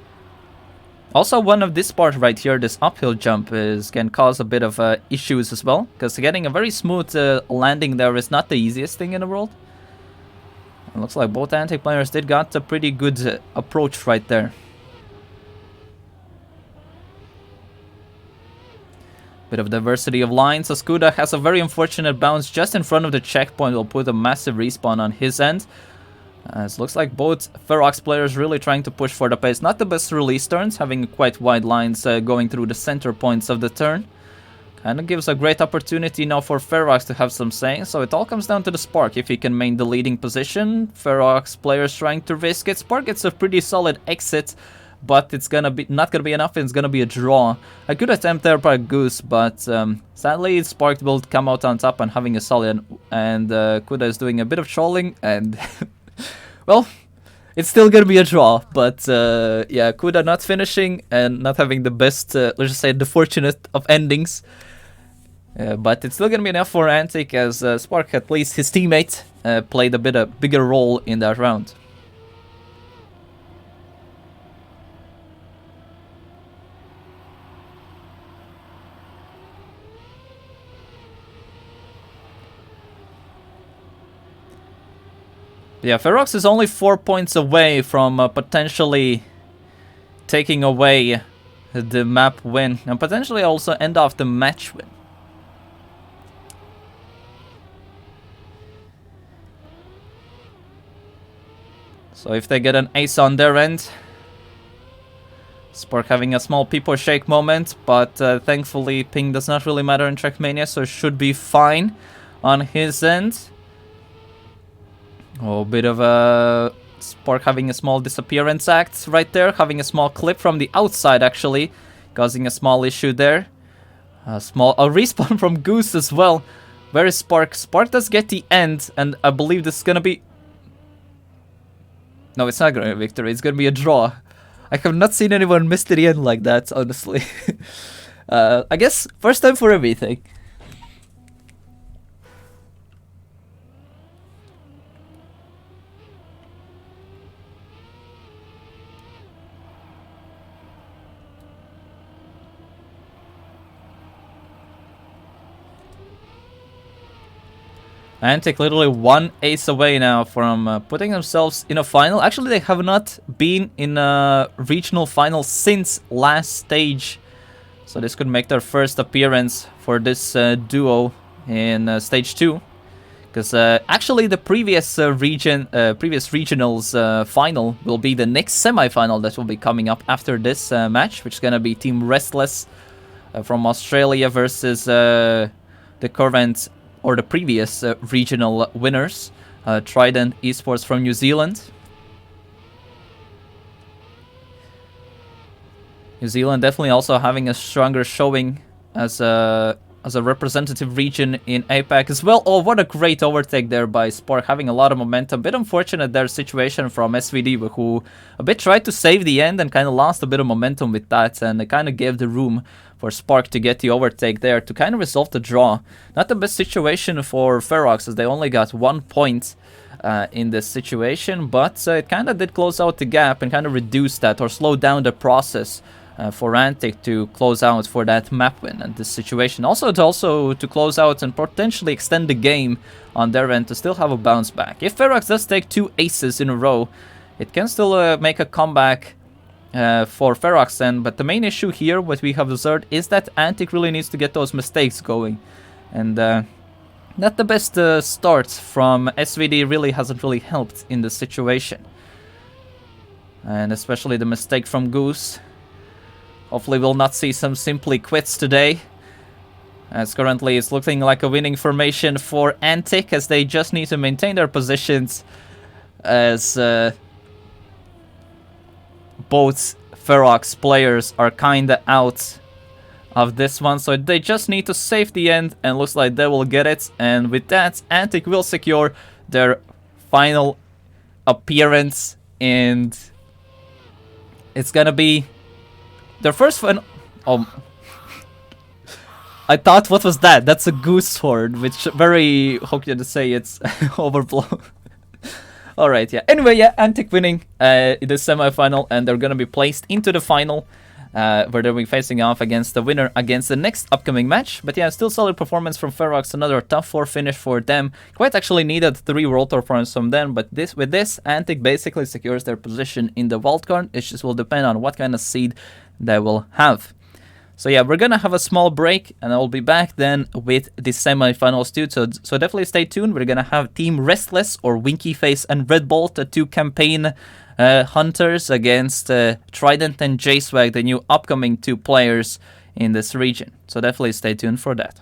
Also, one of this part right here, this uphill jump, can cause a bit of issues as well, because getting a very smooth landing there is not the easiest thing in the world. It looks like both Antic players did got a pretty good approach right there. Bit of diversity of lines. Askuda has a very unfortunate bounce just in front of the checkpoint. Will put a massive respawn on his end. It looks like both Ferox players really trying to push for the pace. Not the best release turns, having quite wide lines going through the center points of the turn. Kind of gives a great opportunity now for Ferox to have some say. So it all comes down to the Spark. If he can maintain the leading position, Ferox players trying to risk it. Spark gets a pretty solid exit, but it's gonna be not gonna be enough. It's gonna be a draw. A good attempt there by Goose, but sadly Spark will come out on top and having a solid. And Kuda is doing a bit of trolling and. Well, it's still gonna be a draw, but yeah, Kuda not finishing and not having the best, let's just say, the fortunate of endings. But it's still gonna be enough for Antic, as Spark, at least his teammate, played a bigger role in that round. Yeah, Ferox is only 4 points away from potentially taking away the map win and potentially also end off the match win. So if they get an ace on their end, Spark having a small people shake moment, but thankfully ping does not really matter in Trackmania, so should be fine on his end. Oh, a bit of a Spark having a small disappearance act right there, having a small clip from the outside actually, causing a small issue there. A respawn from Goose as well. Where is Spark? Spark does get the end, and I believe this is gonna be... No, it's not gonna be a victory, it's gonna be a draw. I have not seen anyone miss to the end like that, honestly. I guess first time for everything. Antic literally one ace away now from putting themselves in a final. Actually, they have not been in a regional final since last stage. So this could make their first appearance for this duo in stage 2. Because actually the previous regionals final will be the next semi-final that will be coming up after this match, which is going to be Team Restless from Australia versus the current or the previous regional winners, Trident Esports from New Zealand. New Zealand definitely also having a stronger showing as a representative region in APAC as well. Oh, what a great overtake there by Spark, having a lot of momentum. Bit unfortunate their situation from SVD, who a bit tried to save the end and kind of lost a bit of momentum with that, and it kind of gave the room for Spark to get the overtake there to kind of resolve the draw. Not the best situation for Ferox, as they only got 1 point in this situation, but it kind of did close out the gap and kind of reduce that or slow down the process for Antic to close out for that map win and this situation. Also to close out and potentially extend the game on their end to still have a bounce back. If Ferox does take 2 aces in a row, it can still make a comeback for Ferox then, but the main issue here, what we have observed, is that Antic really needs to get those mistakes going. And not the best start from SVD really hasn't really helped in this situation. And especially the mistake from Goose. Hopefully we'll not see some simply quits today, as currently it's looking like a winning formation for Antic, as they just need to maintain their positions, as both Ferox players are kinda out of this one, so they just need to save the end, and looks like they will get it. And with that, Antic will secure their final appearance, and it's gonna be their first one. Oh, I thought, what was that? That's a goose sword, which very, how can you say, it's overblown. Alright, yeah. Anyway, yeah, Antic winning in the semi-final, and they're gonna be placed into the final, where they'll be facing off against the winner against the next upcoming match. But yeah, still solid performance from Ferox, another top 4 finish for them. Quite actually needed 3 World Tour points from them, but with this, Antic basically secures their position in the wildcard. It just will depend on what kind of seed they will have. So yeah, we're gonna have a small break, and I'll be back then with the semi-finals too. So definitely stay tuned. We're gonna have Team Restless or Winky Face and Red Bolt, the 2 campaign hunters, against Trident and J-Swag, the new upcoming 2 players in this region. So definitely stay tuned for that.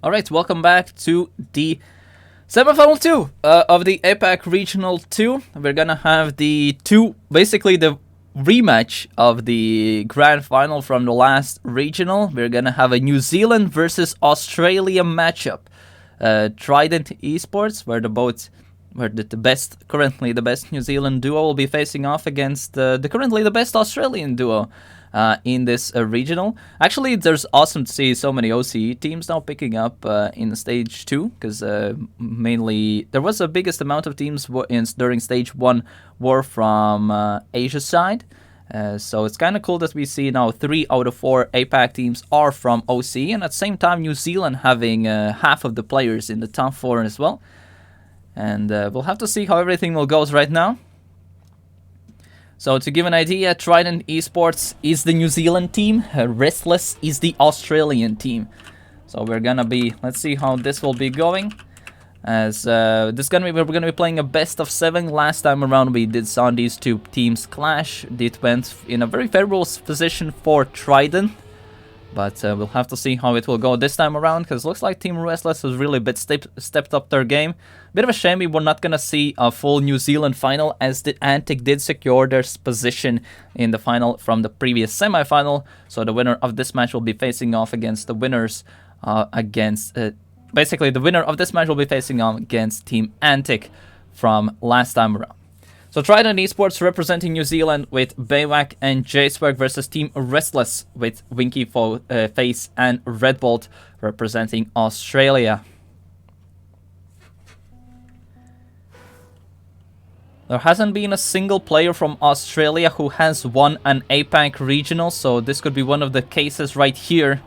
Alright, welcome back to the semifinal 2 of the APAC Regional 2. We're gonna have basically the rematch of the grand final from the last regional. We're gonna have a New Zealand versus Australia matchup. Trident Esports, currently the best New Zealand duo will be facing off against currently the best Australian duo in this regional. Actually, there's awesome to see so many OCE teams now picking up in stage 2, because mainly there was the biggest amount of teams during stage 1 were from Asia side. So it's kind of cool that we see now 3 out of 4 APAC teams are from OCE, and at the same time New Zealand having half of the players in the top 4 as well. And we'll have to see how everything will go right now. So to give an idea, Trident Esports is the New Zealand team, Restless is the Australian team. So we're gonna let's see how this will be going. As we're gonna be playing a best of 7. Last time around we saw these two teams clash. It went in a very favorable position for Trident, but we'll have to see how it will go this time around, because looks like Team Restless has really stepped up their game. Bit of a shame we were not gonna see a full New Zealand final, as the Antic did secure their position in the final from the previous semi-final. So the winner of this match will be facing off against the winners basically, the winner of this match will be facing off against Team Antic from last time around. So Trident Esports representing New Zealand with Baywak and JSwag versus Team Restless with Winky Face and Red Bolt representing Australia. There hasn't been a single player from Australia who has won an APAC regional, so this could be one of the cases right here.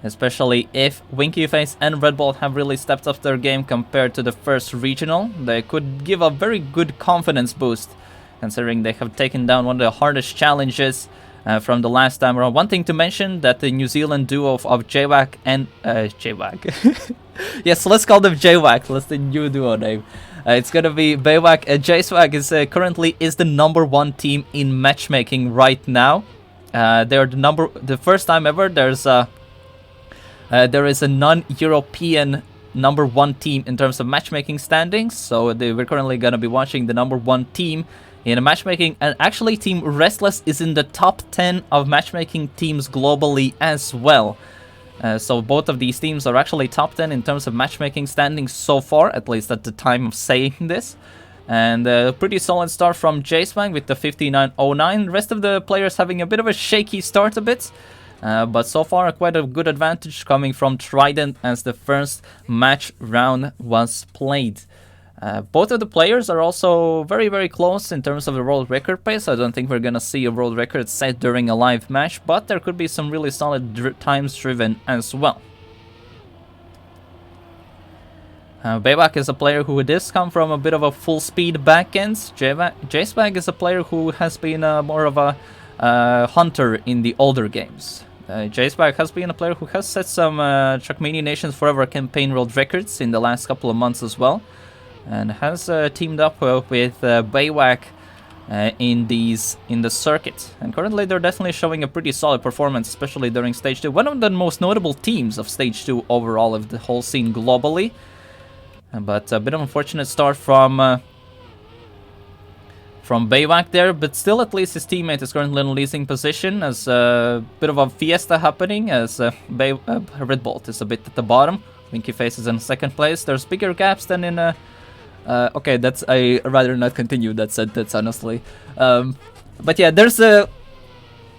Especially if Winky Face and Red Bolt have really stepped up their game compared to the first regional. They could give a very good confidence boost, considering they have taken down one of the hardest challenges from the last time around. One thing to mention, that the New Zealand duo of JWAC and... JWAC. Yes, let's call them JWAC. That's the new duo name. It's gonna be Baywak. JSwag is currently is the #1 team in matchmaking right now. They're the first time ever there is a non-European #1 team in terms of matchmaking standings, so we're currently going to be watching the #1 team in matchmaking, and actually Team Restless is in the top 10 of matchmaking teams globally as well. So both of these teams are actually top 10 in terms of matchmaking standings so far, at least at the time of saying this. And a pretty solid start from JSwag with the 5909. The rest of the players having a bit of a shaky start a bit. But so far quite a good advantage coming from Trident as the first match round was played. Both of the players are also very, very close in terms of the world record pace. I don't think we're gonna see a world record set during a live match, but there could be some really solid times driven as well. Baywak is a player who does come from a bit of a full speed backend. JSwag is a player who has been more of a hunter in the older games. JSwag has been a player who has set some Trackmania Nations Forever campaign world records in the last couple of months as well, and has teamed up with Baywak in the circuit. And currently they're definitely showing a pretty solid performance, especially during Stage 2. One of the most notable teams of Stage 2 overall of the whole scene globally. But a bit of an unfortunate start from Baywak there, but still at least his teammate is currently in a leading position, as a bit of a fiesta happening, as Red Bolt is a bit at the bottom. Winky Face is in second place. There's bigger gaps than in okay, I rather not continue that sentence, honestly. But yeah, there's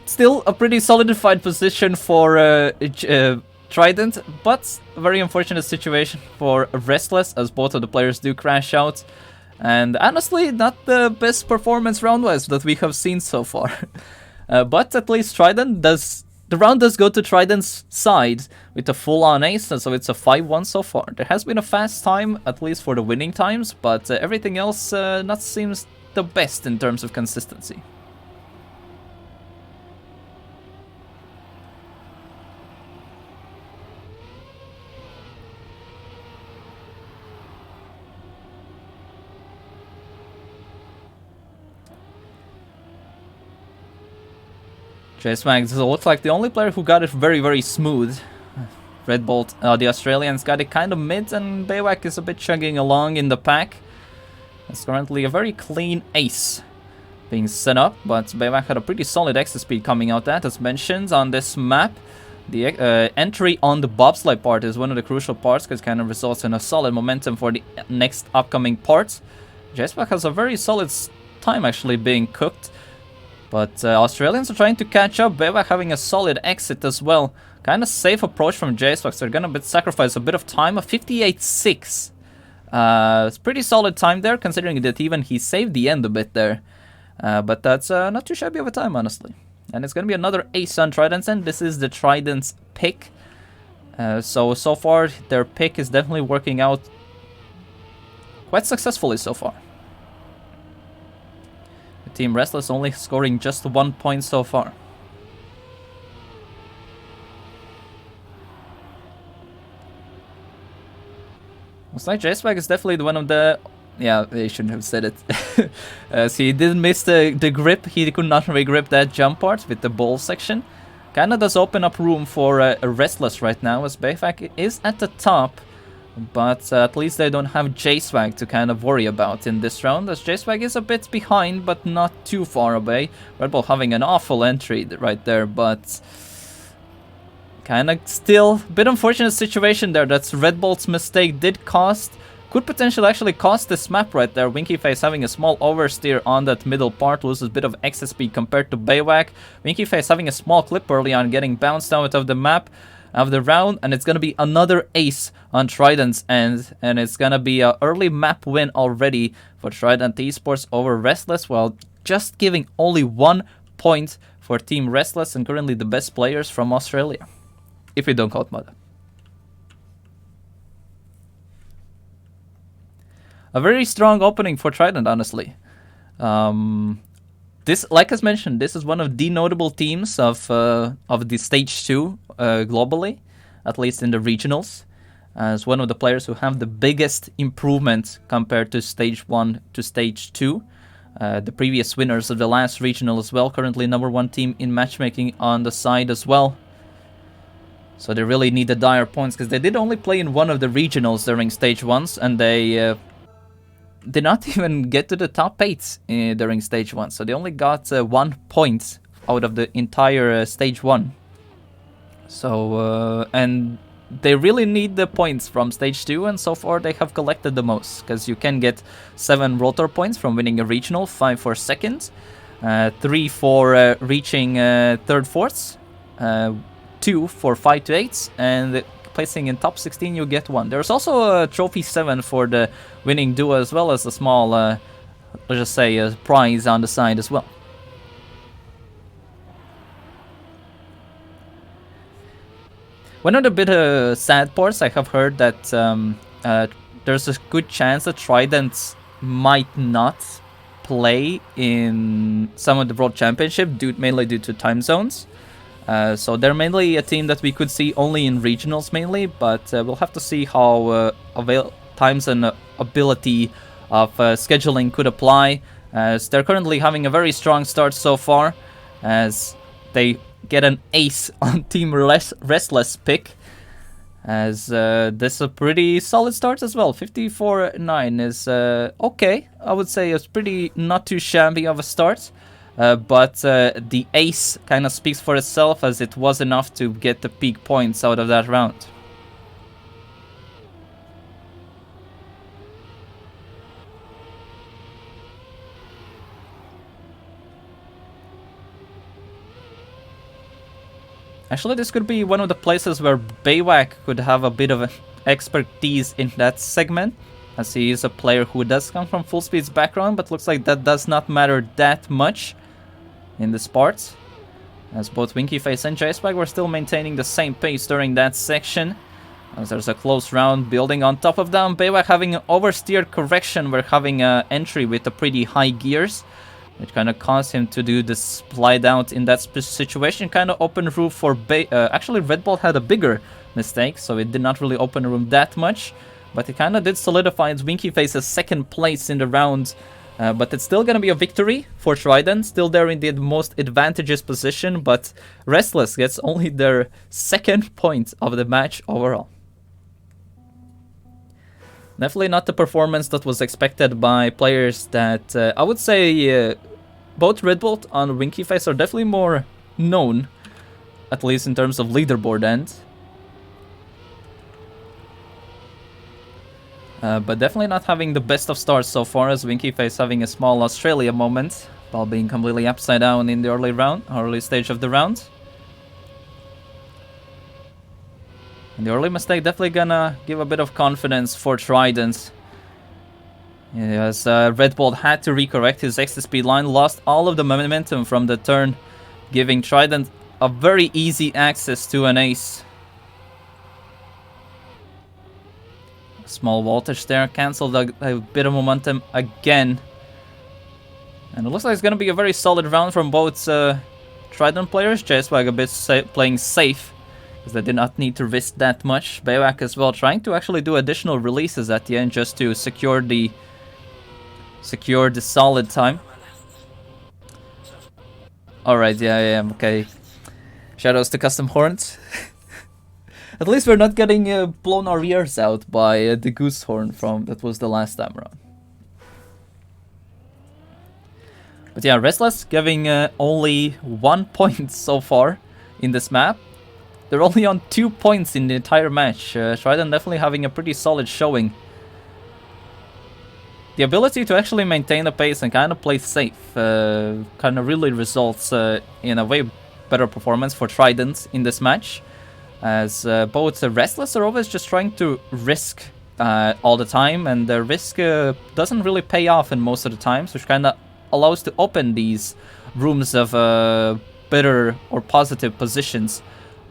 still a pretty solidified position for Trident, but a very unfortunate situation for Restless, as both of the players do crash out. And honestly, not the best performance round-wise that we have seen so far. But at least the round does go to Trident's side with a full-on ace, so it's a 5-1 so far. There has been a fast time, at least for the winning times, but everything else not seems the best in terms of consistency. JSwag looks like the only player who got it very, very smooth. Red Bolt, the Australians got it kind of mid, and Baywak is a bit chugging along in the pack. It's currently a very clean ace being set up, but Baywak had a pretty solid exit speed coming out that, as mentioned on this map. The entry on the bobsleigh part is one of the crucial parts, because it kind of results in a solid momentum for the next upcoming parts. JSPAC has a very solid time actually being cooked, but Australians are trying to catch up. Baywak having a solid exit as well. Kind of safe approach from JSPAC, so they're gonna sacrifice a bit of time. A 58.6. It's pretty solid time there, considering that even he saved the end a bit there. But that's not too shabby of a time, honestly. And it's going to be another ace on Tridents, and this is the Tridents pick. So far, their pick is definitely working out quite successfully so far. The Team Restless only scoring just 1 point so far. Looks like JSPAC is definitely one of the... Yeah, they shouldn't have said it. So he did miss the grip. He could not re-grip that jump part with the ball section. Kinda does open up room for a Restless right now, as Baywak is at the top. But at least they don't have JSWAG to kind of worry about in this round, as JSWAG is a bit behind, but not too far away. Red Bull having an awful entry right there, but... Kinda still a bit unfortunate situation there. That's Red Bull's mistake did cost. Could potentially actually cost this map right there. Winky Face having a small oversteer on that middle part, loses a bit of exit speed compared to Baywak. Winky Face having a small clip early on, getting bounced out of the map of the round, and it's gonna be another ace on Trident's end, and it's gonna be an early map win already for Trident Esports over Restless, while just giving only 1 point for Team Restless, and currently the best players from Australia, if we don't count Mother. A very strong opening for Trident, honestly. This, like as mentioned, this is one of the notable teams of the Stage 2 globally, at least in the regionals. As one of the players who have the biggest improvement compared to Stage 1 to Stage 2. The previous winners of the last regional as well, currently #1 team in matchmaking on the side as well. So they really need the dire points, because they did only play in one of the regionals during Stage 1s, and they... did not even get to the top 8 during Stage 1, so they only got 1 point out of the entire Stage 1. So, and they really need the points from Stage 2, and so far they have collected the most, because you can get 7 rotor points from winning a regional, 5 for second, 3 for reaching third fourths, 2 for 5 to 8s, and placing in top 16 you get 1. There's also a trophy 7 for the winning duo, as well as a small, let's just say, a prize on the side as well. One of the bit sad parts, I have heard that there's a good chance that Trident might not play in some of the World Championship, mainly due to time zones. So they're mainly a team that we could see only in regionals mainly, but we'll have to see how times and ability of scheduling could apply, as they're currently having a very strong start so far, as they get an ace on Team Restless pick, as this is a pretty solid start as well. 54-9 is okay, I would say it's pretty not too shabby of a start. But the ace kind of speaks for itself, as it was enough to get the peak points out of that round. Actually, this could be one of the places where Baywak could have a bit of expertise in that segment, as he is a player who does come from full speed's background, but looks like that does not matter that much in this part, as both Winky Face and JSPAG were still maintaining the same pace during that section, as there's a close round building on top of them. Baywak having an oversteered correction, we're having an entry with a pretty high gears, which kind of caused him to do this slide out in that situation, kind of opened room for actually Red Bull had a bigger mistake, so it did not really open room that much, but it kind of did solidify its Winky Face's second place in the round But it's still gonna be a victory for Trident, still there in the most advantageous position, but Restless gets only their second point of the match overall. Definitely not the performance that was expected by players that, I would say, both Red Bolt and Winky Face are definitely more known, at least in terms of leaderboard end. But definitely not having the best of starts so far, as Winky Face having a small Australia moment while being completely upside down in the early stage of the round. And the early mistake definitely gonna give a bit of confidence for Trident. As Red Bolt had to recorrect his extra speed line, lost all of the momentum from the turn, giving Trident a very easy access to an ace. Small voltage there, cancelled a bit of momentum again. And it looks like it's going to be a very solid round from both Trident players. JSwag a bit playing safe, because they did not need to risk that much. Baywak as well, trying to actually do additional releases at the end just to secure the solid time. Alright, yeah, okay. Shoutouts to Custom Horns. At least we're not getting blown our ears out by the goose horn that was the last time around. But yeah, Restless giving only 1 point so far in this map. They're only on 2 points in the entire match. Trident definitely having a pretty solid showing. The ability to actually maintain the pace and kind of play safe kind of really results in a way better performance for Trident in this match. As both Restless are always just trying to risk all the time, and the risk doesn't really pay off in most of the times, which kind of allows to open these rooms of better or positive positions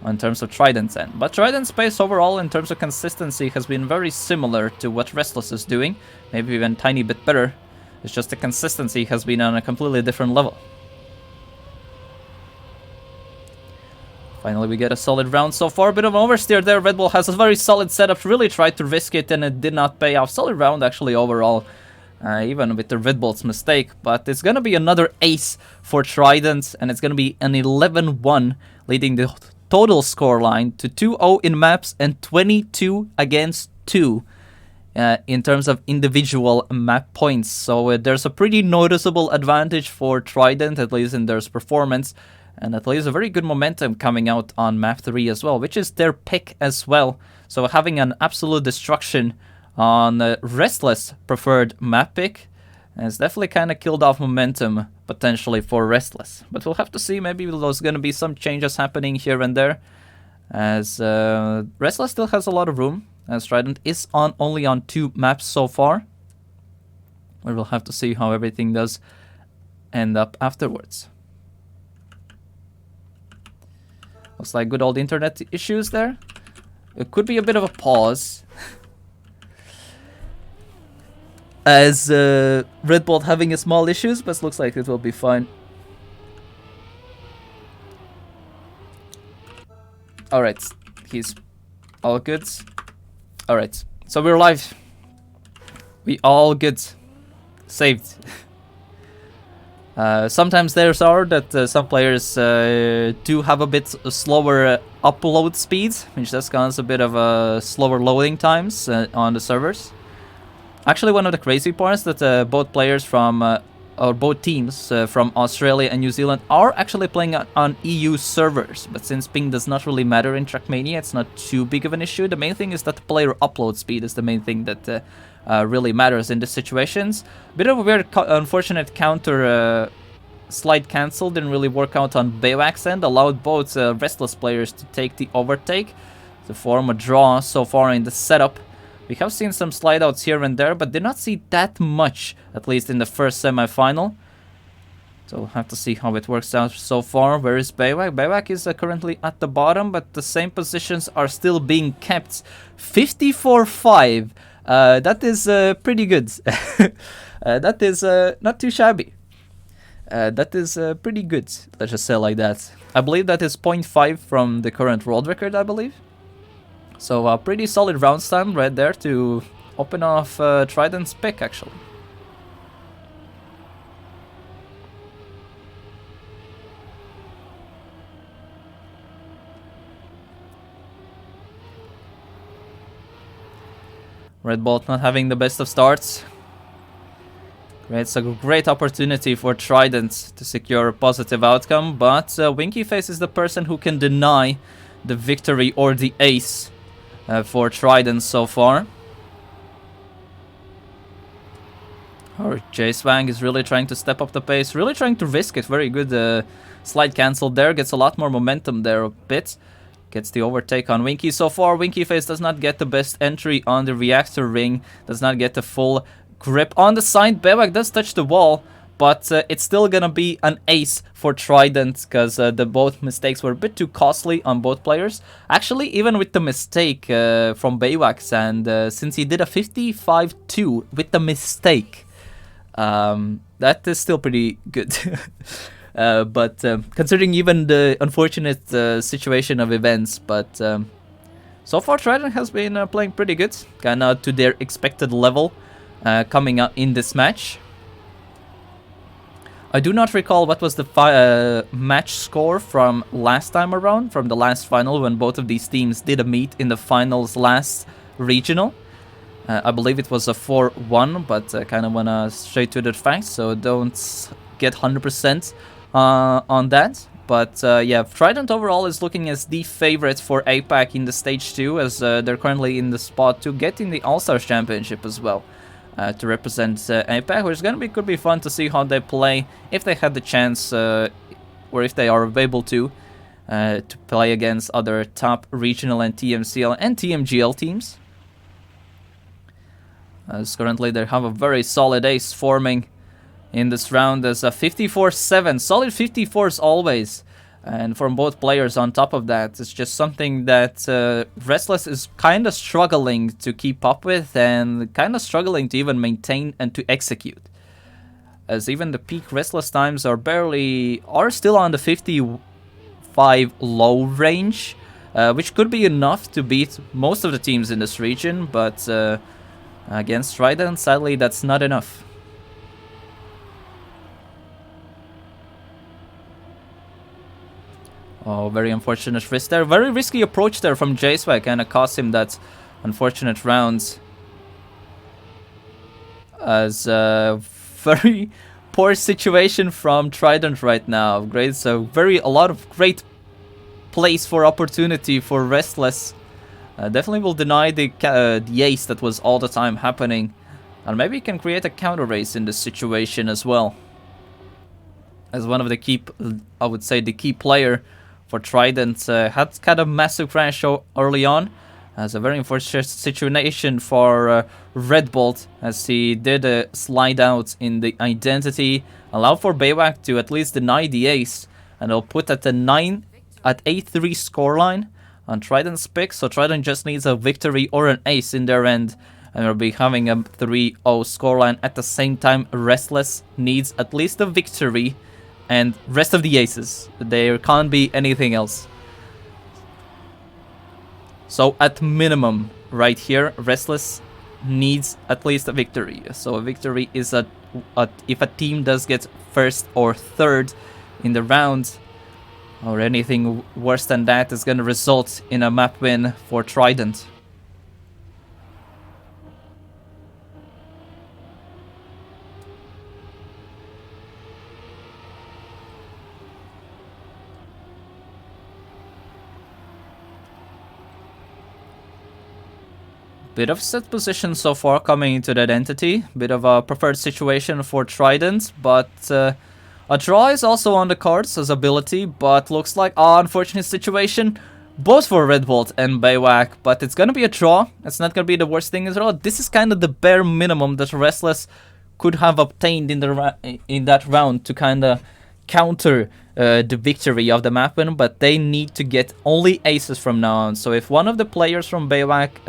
in terms of Trident's end. But Trident's pace overall in terms of consistency has been very similar to what Restless is doing, maybe even a tiny bit better. It's just the consistency has been on a completely different level. Finally, we get a solid round so far. A bit of an oversteer there. Red Bull has a very solid setup. Really tried to risk it, and it did not pay off. Solid round, actually, overall. Even with the Red Bull's mistake. But it's going to be another ace for Trident, and it's going to be an 11-1, leading the total scoreline to 2-0 in maps and 22 against 2 in terms of individual map points. So there's a pretty noticeable advantage for Trident, at least in their performance. And at least a very good momentum coming out on map 3 as well, which is their pick as well. So having an absolute destruction on Restless preferred map pick has definitely kind of killed off momentum potentially for Restless. But we'll have to see, maybe there's going to be some changes happening here and there. As Restless still has a lot of room, as Trident is only on 2 maps so far. We will have to see how everything does end up afterwards. Looks like good old internet issues there. It could be a bit of a pause. As Red Bolt having a small issues, but looks like it will be fine. Alright, he's all good. Alright, so we're live. We all good. Saved. Sometimes there's that some players do have a bit slower upload speed, which does cause a bit of slower loading times on the servers. Actually, one of the crazy parts that both players from, or both teams from Australia and New Zealand are actually playing on EU servers. But since ping does not really matter in Trackmania, it's not too big of an issue. The main thing is that the player upload speed is the main thing that really matters in these situations. Bit of a weird, unfortunate counter slide cancel didn't really work out on Baywak's end, allowed both Restless players to take the overtake to form a draw so far in the setup. We have seen some slide outs here and there, but did not see that much, at least in the first semi-final. So we'll have to see how it works out so far. Where is Baywak? Baywak is currently at the bottom, but the same positions are still being kept. 54-5. That is pretty good. That is not too shabby. That is pretty good, let's just say it like that. I believe that is 0.5 from the current world record, I believe. So a pretty solid round time right there to open off Trident's pick, actually. Red Bolt not having the best of starts. It's a great opportunity for Trident to secure a positive outcome, but Winky Face is the person who can deny the victory or the ace for Trident so far. Or J-Swang is really trying to step up the pace, really trying to risk it. Very good slide cancel there, gets a lot more momentum there a bit. Gets the overtake on Winky. So far, Winky Face does not get the best entry on the reactor ring, does not get the full grip on the side. Bewak does touch the wall, but it's still gonna be an ace for Trident because the both mistakes were a bit too costly on both players. Actually, even with the mistake from Bewak, and since he did a 55-2 with the mistake, that is still pretty good. But considering even the unfortunate situation of events, but so far Trident has been playing pretty good, kind of to their expected level. Coming up in this match. I do not recall what was the match score from last time around, from the last final when both of these teams did a meet in the finals last regional. I believe it was a 4-1, but kind of wanna straight to the facts, so don't get 100% on that. But yeah, Trident overall is looking as the favorite for APAC in the stage 2, as they're currently in the spot to get in the All-Stars Championship as well. To represent APAC, which could be fun to see how they play, if they had the chance, or if they are able to play against other top regional and TMCL and TMGL teams. As currently they have a very solid ace forming in this round as a 54-7, solid 54s always. And from both players on top of that, it's just something that Restless is kind of struggling to keep up with and kind of struggling to even maintain and to execute. As even the peak Restless times are still on the 55 low range, which could be enough to beat most of the teams in this region, but against Trident, sadly, that's not enough. Oh, very unfortunate risk there. Very risky approach there from J-Swag, kind of cost him that unfortunate round. As a very poor situation from Trident right now. Great, so a lot of great place for opportunity for Restless. Definitely will deny the ace that was all the time happening. And maybe can create a counter race in this situation as well. As one of the key, I would say the key player for Trident had kind of massive crash early on, as a very unfortunate situation for Red Bolt, as he did slide out in the identity, allow for Bewak to at least deny the ace, and it'll put at a 8-3 scoreline on Trident's pick. So Trident just needs a victory or an ace in their end, and we'll be having a 3-0 scoreline. At the same time, Restless needs at least a victory and rest of the aces. There can't be anything else. So at minimum, right here, Restless needs at least a victory. So a victory is if a team does get first or third in the round, or anything worse than that, is going to result in a map win for Trident. Bit of set position so far coming into that entity. Bit of a preferred situation for Trident, but a draw is also on the cards as ability, but looks like unfortunate situation both for Red Bolt and Bewak, but it's gonna be a draw. It's not gonna be the worst thing as well. This is kind of the bare minimum that Restless could have obtained in that round to kind of counter the victory of the map win, but they need to get only aces from now on. So if one of the players from Bewak,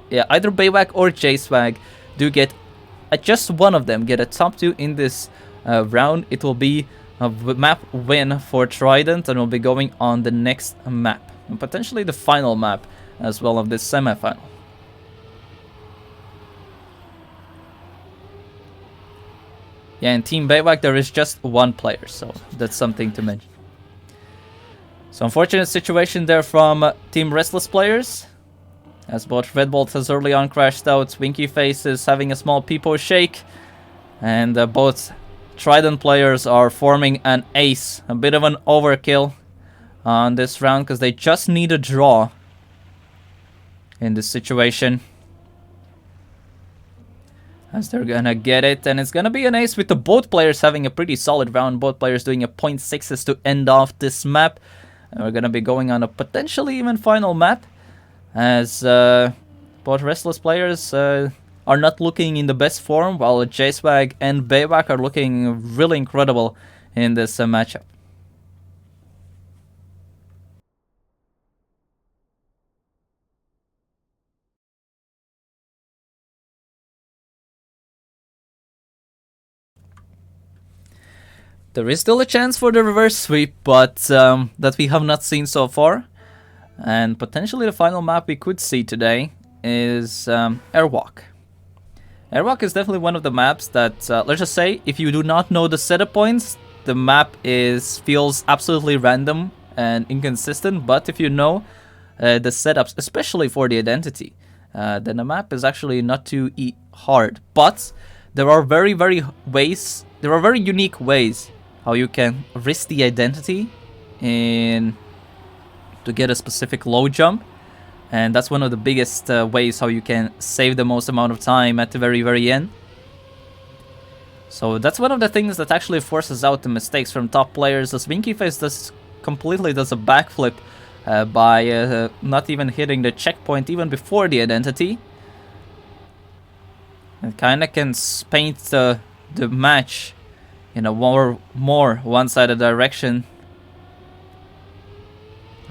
either Bewak or J-Swag do get just one of them get a top 2 in this round, it will be a map win for Trident, and will be going on the next map, and potentially the final map as well of this semi-final. Yeah, in Team Bewak there is just one player, so that's something to mention. So unfortunate situation there from Team Restless players. as both Red Bolt has early on crashed out, Winky Face is having a small peepo shake, and both Trident players are forming an ace. A bit of an overkill on this round because they just need a draw in this situation. As they're gonna get it, and it's gonna be an ace with the both players having a pretty solid round. Both players doing a 0.6s to end off this map. And we're gonna be going on a potentially even final map, as both Restless players are not looking in the best form, while J-Swag and Baywak are looking really incredible in this matchup. There is still a chance for the reverse sweep, but that we have not seen so far. And potentially the final map we could see today is Airwalk. Airwalk is definitely one of the maps that, let's just say, if you do not know the setup points, the map feels absolutely random and inconsistent. But if you know the setups, especially for the identity, then the map is actually not too hard. But there are very unique ways how you can risk the identity to get a specific low jump, and that's one of the biggest ways how you can save the most amount of time at the very end. So that's one of the things that actually forces out the mistakes from top players, as Winky Face completely does a backflip by not even hitting the checkpoint even before the identity. It kinda can paint the match in a more one-sided direction.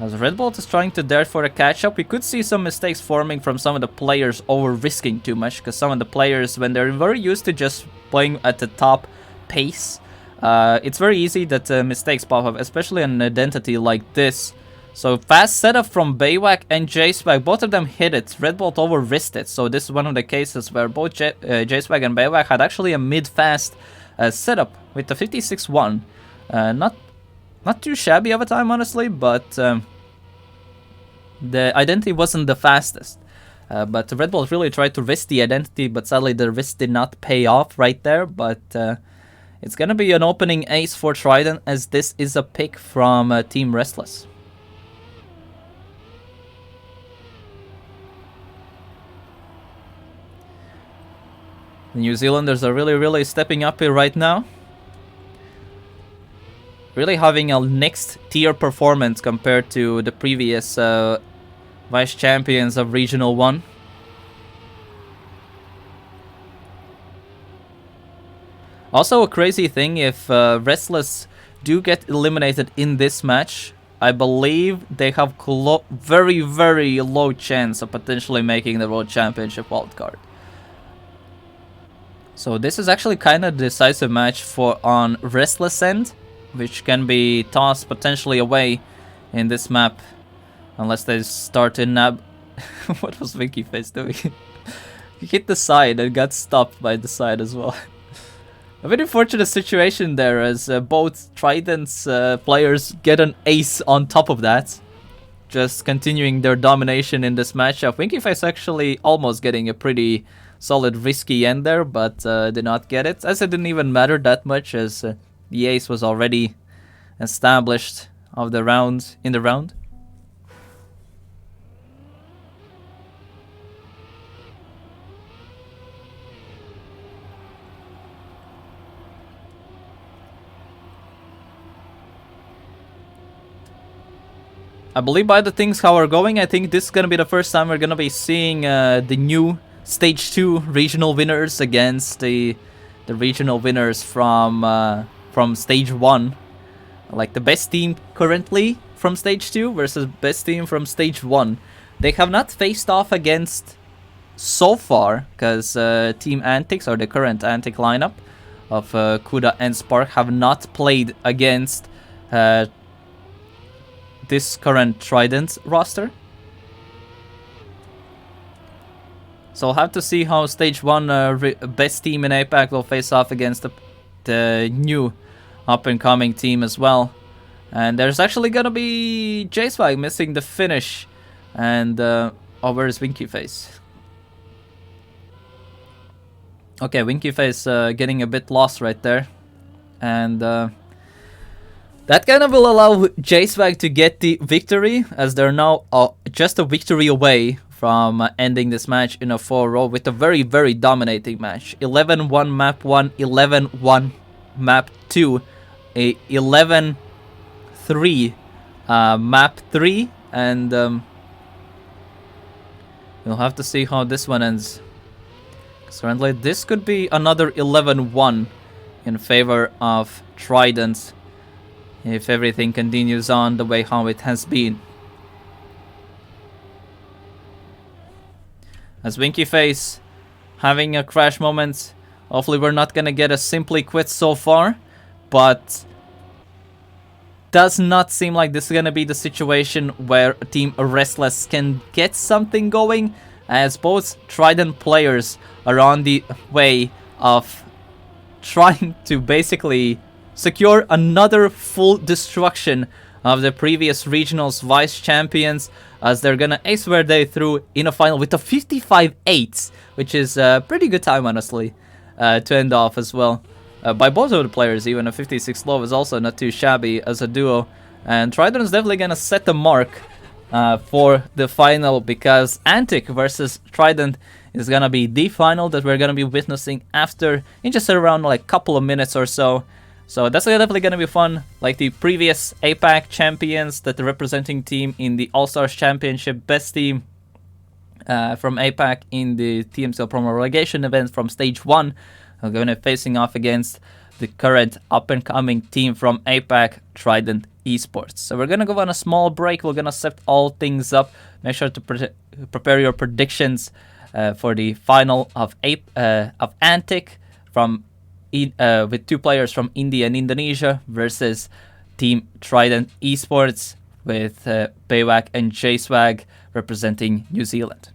As Red Bolt is trying to dare for a catch-up, we could see some mistakes forming from some of the players over-risking too much, because some of the players, when they're very used to just playing at the top pace, it's very easy that mistakes pop up, especially on an identity like this. So fast setup from Baywak and J-Swag, both of them hit it. Red Bolt over-risked it, so this is one of the cases where both J-Swag and Baywak had actually a mid-fast setup with the 56-1. Not too shabby of a time, honestly, but the identity wasn't the fastest. But Red Bull really tried to risk the identity, but sadly the risk did not pay off right there. But it's gonna be an opening ace for Trident, as this is a pick from Team Restless. The New Zealanders are really stepping up here right now. Really having a next tier performance compared to the previous vice champions of Regional 1. Also a crazy thing, if Restless do get eliminated in this match, I believe they have very low chance of potentially making the World Championship wildcard. So this is actually kind of decisive match on Restless end, which can be tossed potentially away in this map, unless they start in nab. What was Winky Face doing? He hit the side and got stopped by the side as well. A very unfortunate situation there, as both Trident's players get an ace on top of that, just continuing their domination in this matchup. Winky Face actually almost getting a pretty solid risky end there, but did not get it, as it didn't even matter that much, as the ace was already established in the round. I believe by the things how are going, I think this is gonna be the first time we're gonna be seeing the new Stage 2 regional winners against the regional winners from Stage 1. Like the best team currently from Stage 2 versus best team from Stage 1. They have not faced off against so far, because Team Antics, or the current Antic lineup of Kuda and Spark, have not played against this current Trident roster. So I'll have to see how Stage 1 best team in APAC will face off against the new up-and-coming team as well. And there's actually gonna be J-Swag missing the finish. And over is Winky Face? Okay, Winky Face getting a bit lost right there. And that kind of will allow J-Swag to get the victory, as they're now just a victory away from ending this match in a 4-0 with a very, very dominating match. 11-1 map 1, 11-1 map 2, a 11-3 map 3, and we'll have to see how this one ends. Currently, this could be another 11-1 in favor of Trident if everything continues on the way how it has been. As Winky Face having a crash moment. Hopefully we're not gonna get a simply quit so far, but does not seem like this is gonna be the situation where Team Restless can get something going, as both Trident players are on the way of trying to basically secure another full destruction of the previous regionals vice champions, as they're gonna ace their day through in a final with a 55-8, which is a pretty good time, honestly, to end off as well. By both of the players, even a 56 low is also not too shabby as a duo. And Trident is definitely gonna set the mark for the final, because Antic versus Trident is gonna be the final that we're gonna be witnessing after in just around like a couple of minutes or so. So that's definitely gonna be fun, like the previous APAC champions, that the representing team in the All-Stars Championship, best team from APAC in the TMCL promo relegation event from stage 1, are gonna be facing off against the current up-and-coming team from APAC, Trident Esports. So we're gonna go on a small break. We're gonna set all things up. Make sure to prepare your predictions for the final of Antic from with two players from India and Indonesia versus Team Trident Esports with Baywak and J-Swag representing New Zealand.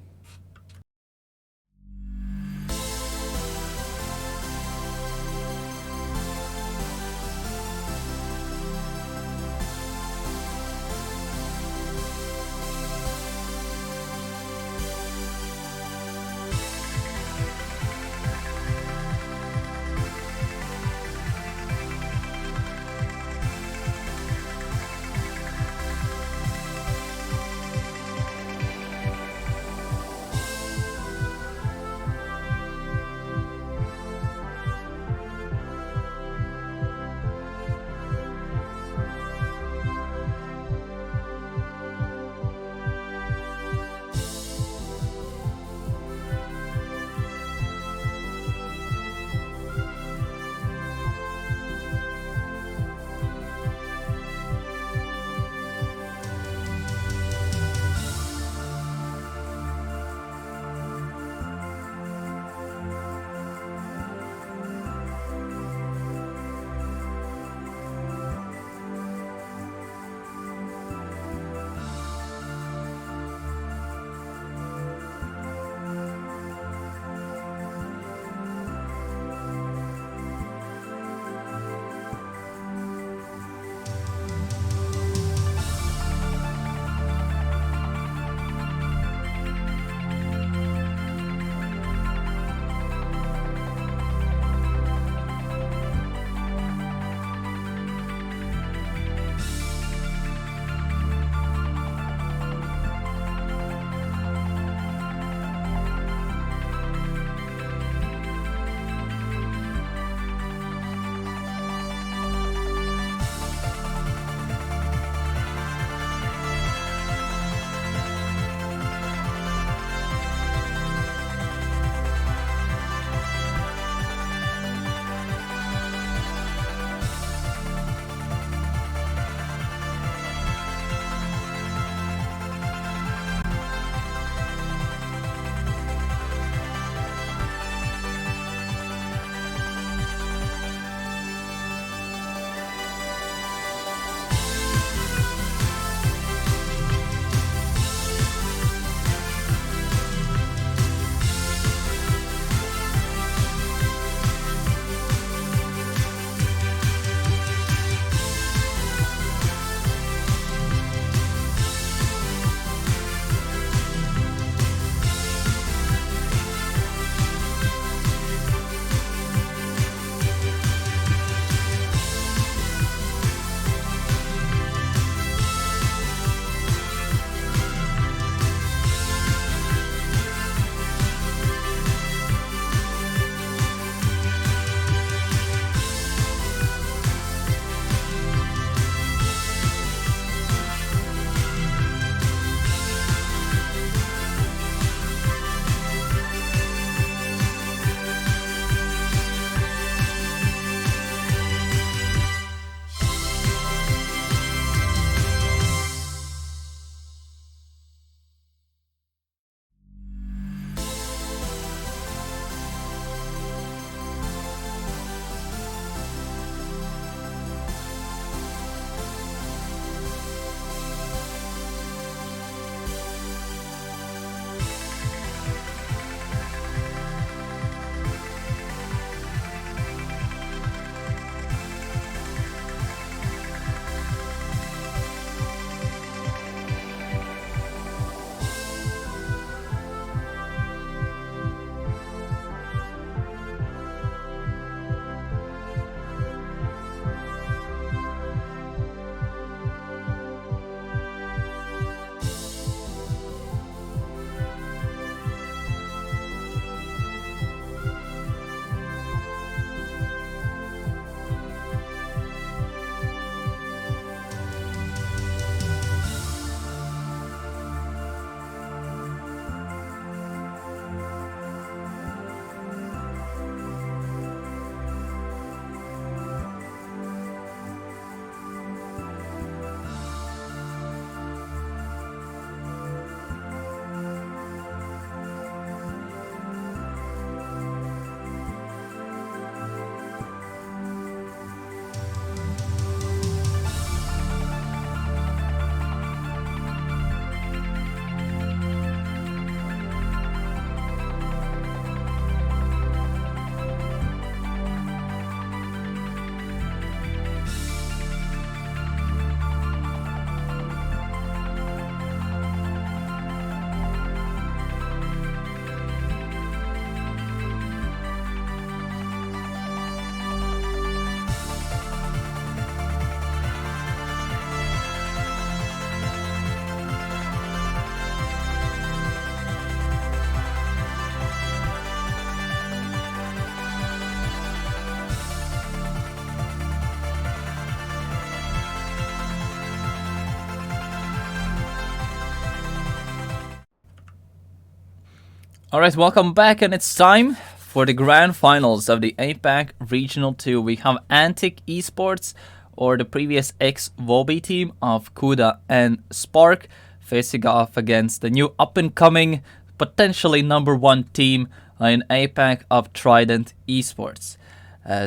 Alright, welcome back, and it's time for the grand finals of the APAC Regional 2. We have Antic Esports, or the previous ex-Vobi team of Kuda and Spark, facing off against the new up-and-coming, potentially #1 team in APAC of Trident Esports.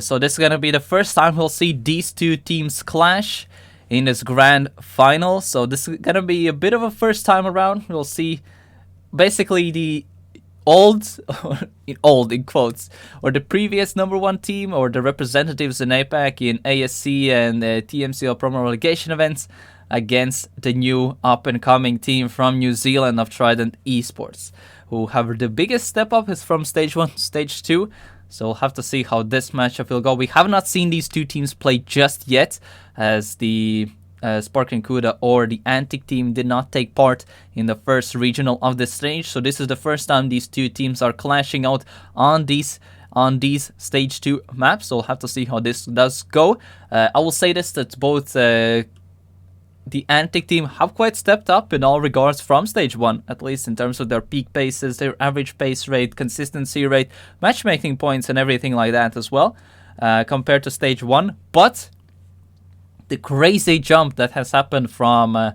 So this is going to be the first time we'll see these two teams clash in this grand final. So this is going to be a bit of a first time around. We'll see basically the old in quotes, or the previous #1 team, or the representatives in APAC in ASC and TMCL promo relegation events, against the new up-and-coming team from New Zealand of Trident Esports, who have the biggest step up is from Stage 1 to Stage 2. So we'll have to see how this matchup will go. We have not seen these two teams play just yet, as the Spark and Kuda or the Antic team did not take part in the first regional of the stage. So this is the first time these two teams are clashing out on these Stage 2 maps. So we'll have to see how this does go. I will say this, that both the Antic team have quite stepped up in all regards from Stage 1, at least in terms of their peak paces, their average pace rate, consistency rate, matchmaking points, and everything like that as well, compared to Stage 1. But the crazy jump that has happened from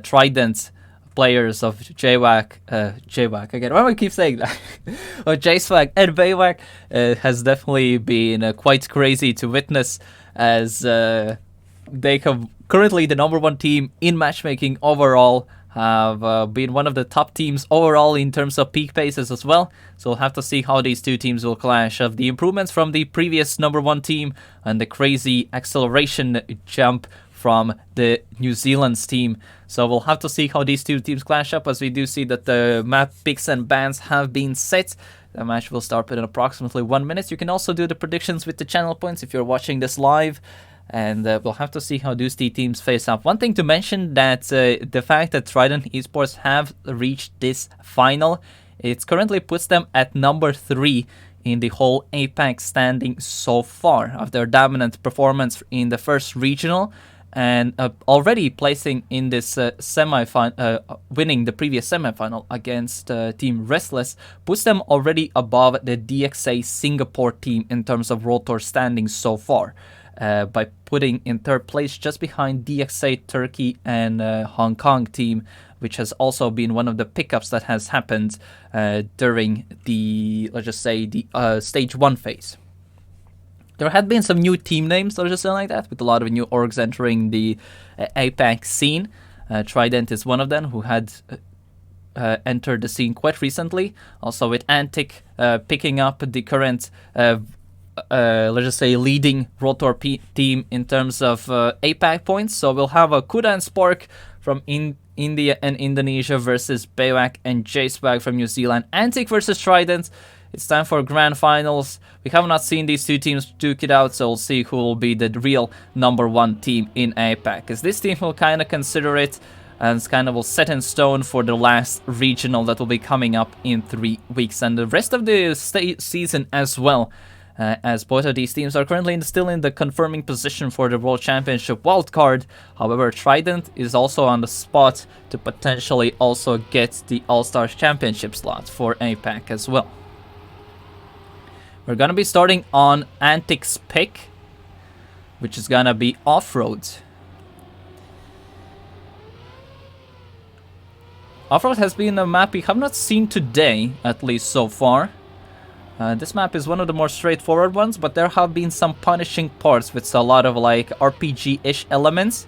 Trident players of JWAC again, why do I keep saying that? Or JSWAG and BayWAC has definitely been quite crazy to witness, as they have currently the #1 team in matchmaking overall, have been one of the top teams overall in terms of peak paces as well. So we'll have to see how these two teams will clash, of the improvements from the previous #1 team and the crazy acceleration jump from the New Zealand's team. So we'll have to see how these two teams clash up, as we do see that the map picks and bans have been set. The match will start in approximately 1 minute. You can also do the predictions with the channel points if you're watching this live. And we'll have to see how these two teams face up. One thing to mention, that the fact that Trident Esports have reached this final, it currently puts them at #3 in the whole APAC standing so far, of their dominant performance in the first regional, and already placing in this winning the previous semi-final against Team Restless, puts them already above the DXA Singapore team in terms of World Tour standing so far. By putting in 3rd place, just behind DXA Turkey and Hong Kong team, which has also been one of the pickups that has happened during the, let's just say, the Stage 1 phase. There had been some new team names, let's just say like that, with a lot of new orgs entering the APAC scene. Trident is one of them, who had entered the scene quite recently. Also with Antic picking up the current let's just say leading World Tour team in terms of APAC points. So we'll have a Kuda and Spark from India and Indonesia versus BayWAC and JSWAG from New Zealand. Antic versus Trident. It's time for grand finals. We have not seen these two teams duke it out, so we'll see who will be the real #1 team in APAC, because this team will kind of consider it, and it's kind of will set in stone for the last regional that will be coming up in 3 weeks, and the rest of the season as well. As both of these teams are currently still in the confirming position for the World Championship wildcard. However, Trident is also on the spot to potentially also get the All-Stars Championship slot for APAC as well. We're going to be starting on Antic's pick, which is going to be Off-Road. Off-Road has been a map we have not seen today, at least so far. This map is one of the more straightforward ones, but there have been some punishing parts with a lot of like RPG-ish elements.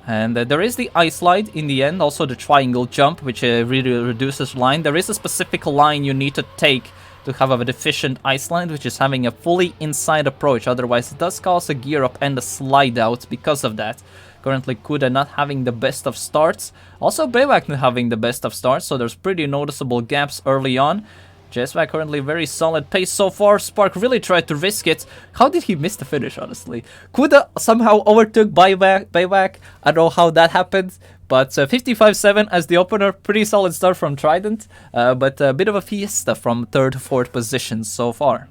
And there is the ice slide in the end, also the triangle jump, which really reduces line. There is a specific line you need to take to have a deficient ice slide, which is having a fully inside approach. Otherwise, it does cause a gear up and a slide out because of that. Currently, Kuda not having the best of starts. Also, BayWAC not having the best of starts, so there's pretty noticeable gaps early on. JSWAG currently very solid pace so far. Spark really tried to risk it. How did he miss the finish, honestly? Kuda somehow overtook BayWAC. I don't know how that happened. But 55-7 as the opener. Pretty solid start from Trident. But a bit of a fiesta from 3rd to 4th positions so far.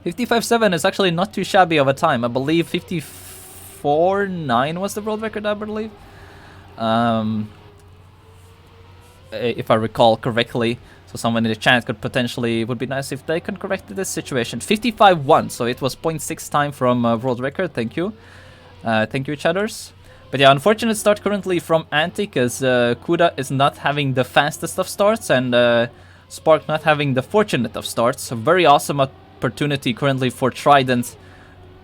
55-7 is actually not too shabby of a time. I believe 54-9 was the world record, I believe. If I recall correctly. So someone in the chat could potentially, would be nice if they could correct this situation. 55-1, so it was 0.6 time from world record. Thank you. Thank you, chatters. But yeah, unfortunate start currently from Antic, as Kuda is not having the fastest of starts, and Spark not having the fortunate of starts. A very awesome opportunity currently for Trident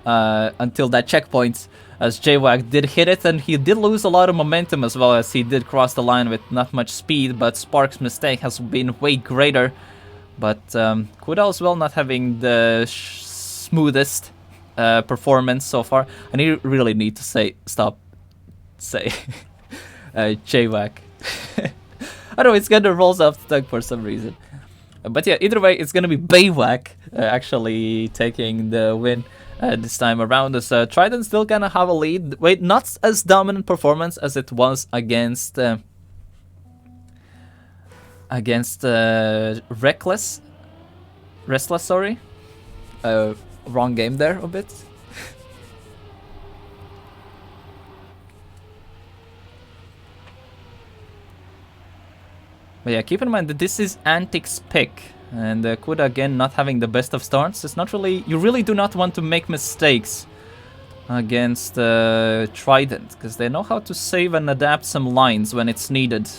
until that checkpoint, as JWAG did hit it, and he did lose a lot of momentum as well, as he did cross the line with not much speed, but Spark's mistake has been way greater. But Kuda as well not having the smoothest performance so far. And you really need to say JWAG. I don't know, it's gonna rolls off the tongue for some reason. But yeah, either way, it's gonna be Baywak actually taking the win this time around. As Trident still gonna have a lead. Wait, not as dominant performance as it was against Restless, sorry. Wrong game there a bit. But yeah, keep in mind that this is Antic's pick, and Kuda again not having the best of starts. It's not really, you really do not want to make mistakes against Trident, because they know how to save and adapt some lines when it's needed.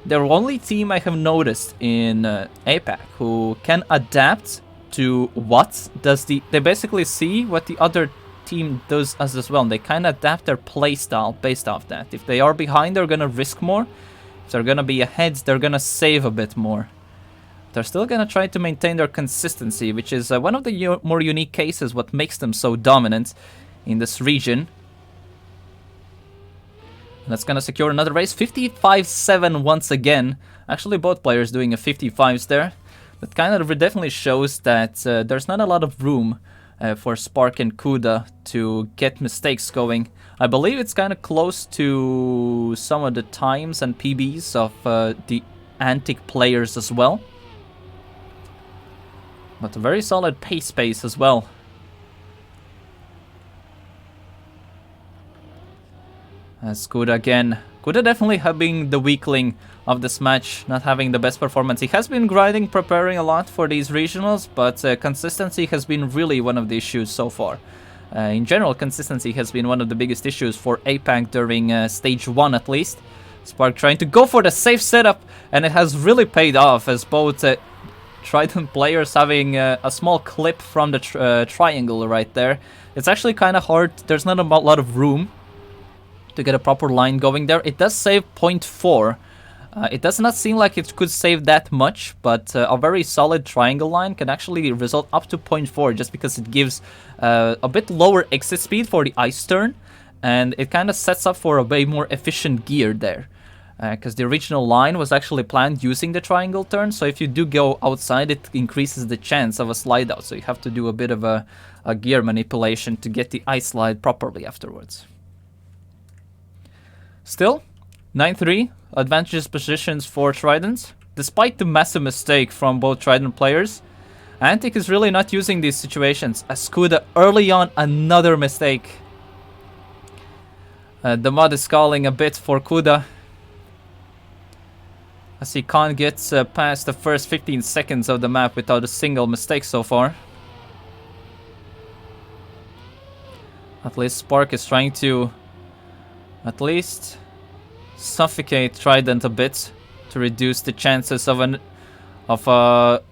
They're the only team I have noticed in APAC who can adapt to what does they basically see what the other team does as well, and they kind of adapt their playstyle based off that. If they are behind, they're gonna risk more. If they're gonna be ahead, they're gonna save a bit more. They're still gonna try to maintain their consistency, which is one of the more unique cases, what makes them so dominant in this region. And that's gonna secure another race. 55-7 once again. Actually, both players doing a 55s there. That kind of definitely shows that there's not a lot of room for Spark and Kuda to get mistakes going. I believe it's kind of close to some of the times and PBs of the Antic players as well. But a very solid pace as well. As Kuda again. Kuda definitely having the weakling of this match, not having the best performance. He has been grinding, preparing a lot for these regionals, but consistency has been really one of the issues so far. In general, consistency has been one of the biggest issues for APAC during stage 1 at least. Spark trying to go for the safe setup, and it has really paid off, as both Trident players having a small clip from the triangle right there. It's actually kind of hard, there's not a lot of room to get a proper line going there. It does save 0.4. It does not seem like it could save that much, but a very solid triangle line can actually result up to 0.4, just because it gives a bit lower exit speed for the ice turn, and it kind of sets up for a way more efficient gear there. Because the original line was actually planned using the triangle turn, so if you do go outside, it increases the chance of a slide out, so you have to do a bit of a gear manipulation to get the ice slide properly afterwards. Still, 9-3, advantageous positions for Trident. Despite the massive mistake from both Trident players, Antic is really not using these situations. As Kuda early on, another mistake. The mod is calling a bit for Kuda, as he can't get past the first 15 seconds of the map without a single mistake so far. At least Spark is trying to at least suffocate Trident a bit to reduce the chances of a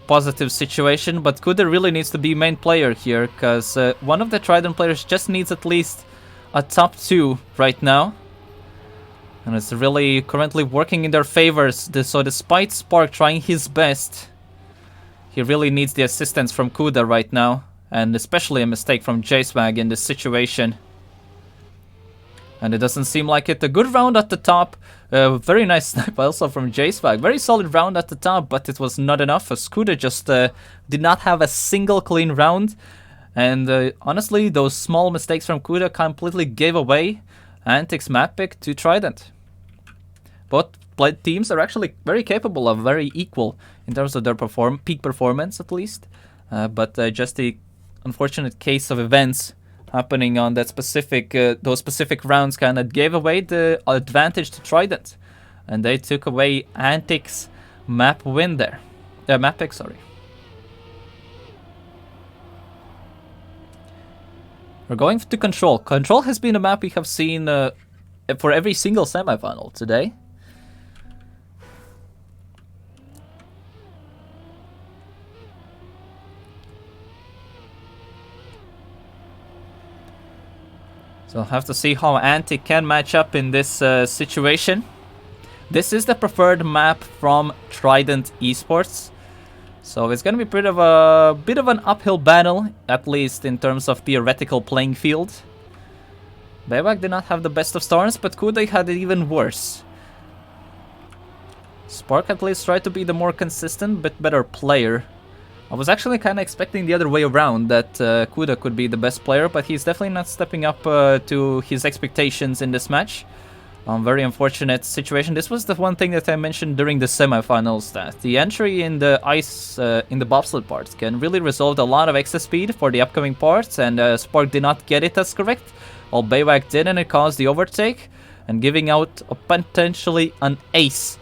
positive situation, but Kuda really needs to be main player here, because one of the Trident players just needs at least a top 2 right now, and it's really currently working in their favors. So despite Spark trying his best, he really needs the assistance from Kuda right now, and especially a mistake from JSwag in this situation. And it doesn't seem like it. A good round at the top. Very nice snipe also from JSwag. Very solid round at the top, but it was not enough, as Kuda just did not have a single clean round. And honestly, those small mistakes from Kuda completely gave away Antic's map pick to Trident. Both teams are actually very capable of very equal in terms of their peak performance at least. But just the unfortunate case of events happening on that specific, those specific rounds kind of gave away the advantage to Trident, and they took away Antic's map win there. Map pick, sorry. We're going to Control. Control has been a map we have seen for every single semifinal today. So we'll have to see how Antic can match up in this situation. This is the preferred map from Trident Esports. So it's going to be bit of an uphill battle, at least in terms of theoretical playing field. Bayback did not have the best of starts, but Kuda had it even worse. Spark at least tried to be the more consistent, bit better player. I was actually kind of expecting the other way around, that Kuda could be the best player, but he's definitely not stepping up to his expectations in this match. Very unfortunate situation. This was the one thing that I mentioned during the semifinals, that the entry in the ice, in the bobsled parts can really result a lot of excess speed for the upcoming parts, and Spark did not get it as correct, while Bayback did, and it caused the overtake, and giving out a potentially an ace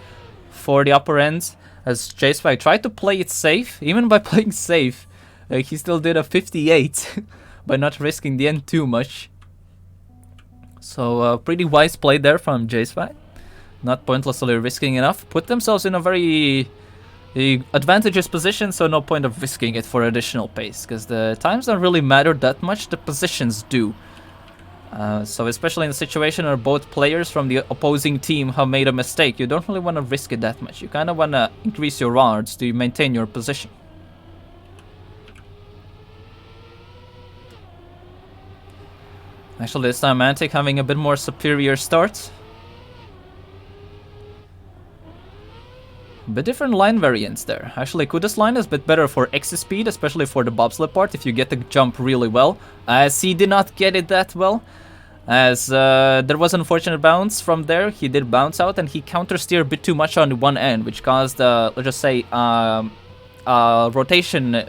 for the upper end, as J-Swag tried to play it safe. Even by playing safe, he still did a 58 by not risking the end too much. So pretty wise play there from J-Swag. Not pointlessly risking enough. Put themselves in a very advantageous position, so no point of risking it for additional pace, because the times don't really matter that much, the positions do. So especially in a situation where both players from the opposing team have made a mistake, you don't really want to risk it that much. You kind of want to increase your odds to maintain your position. Actually, this time Antic having a bit more superior start. A bit different line variants there. Actually, Kuda's line is a bit better for exit speed, especially for the bobsled part, if you get the jump really well. As he did not get it that well, as there was an unfortunate bounce from there. He did bounce out, and he counter-steered a bit too much on one end, which caused, let's just say, rotation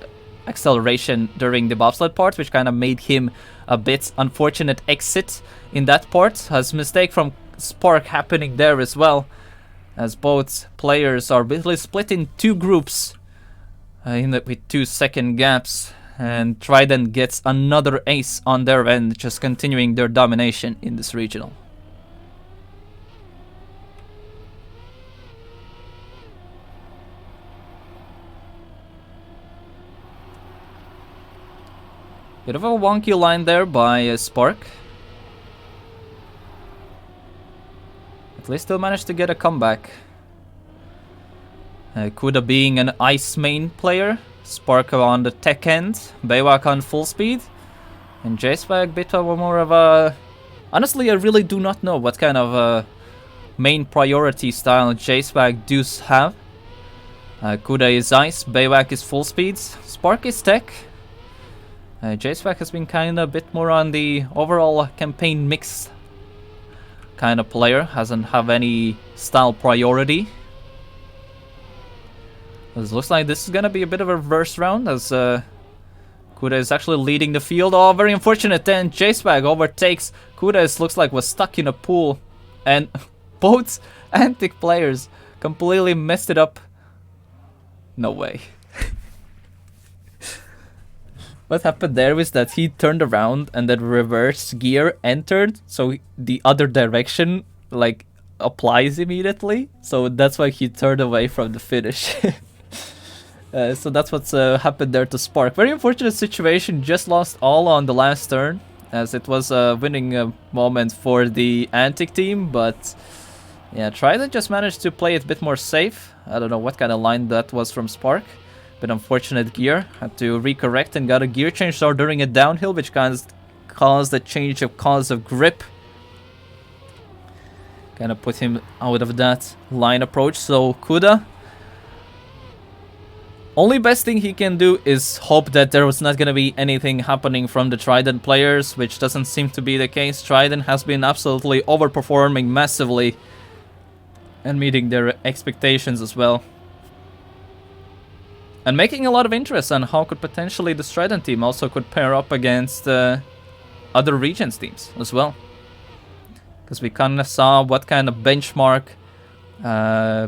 acceleration during the bobsled part, which kind of made him a bit unfortunate exit in that part. As mistake from Spark happening there as well, as both players are basically split in two groups with 2-second gaps, and Trident gets another ace on their end, just continuing their domination in this regional. Bit of a wonky line there by Spark. At least still managed to get a comeback. Kuda being an ice main player, Spark on the tech end, Baywak on full speed, and J-Swag bit of a more of a... Honestly, I really do not know what kind of main priority style J-Swag does have. Kuda is ice, Baywak is full speed, Spark is tech. J-Swag has been kind of a bit more on the overall campaign mix kind of player, hasn't have any style priority. It looks like this is gonna be a bit of a reverse round, as Kuda is actually leading the field. Oh, very unfortunate then. J-Swag overtakes. Kuda looks like was stuck in a pool, and both Antic players completely messed it up. No way. What happened there was that he turned around and then reverse gear entered, so the other direction like applies immediately. So that's why he turned away from the finish. So that's what's happened there to Spark. Very unfortunate situation, just lost all on the last turn, as it was a winning moment for the Antic team, but yeah, Trident just managed to play it a bit more safe. I don't know what kind of line that was from Spark. Bit unfortunate gear, had to recorrect and got a gear change during a downhill, which caused a change of cause of grip. Kind of put him out of that line approach. So Kuda, only best thing he can do is hope that there was not going to be anything happening from the Trident players, which doesn't seem to be the case. Trident has been absolutely overperforming massively and meeting their expectations as well. And making a lot of interest on how could potentially the Trident team also could pair up against other regions teams as well. Because we kind of saw what kind of benchmark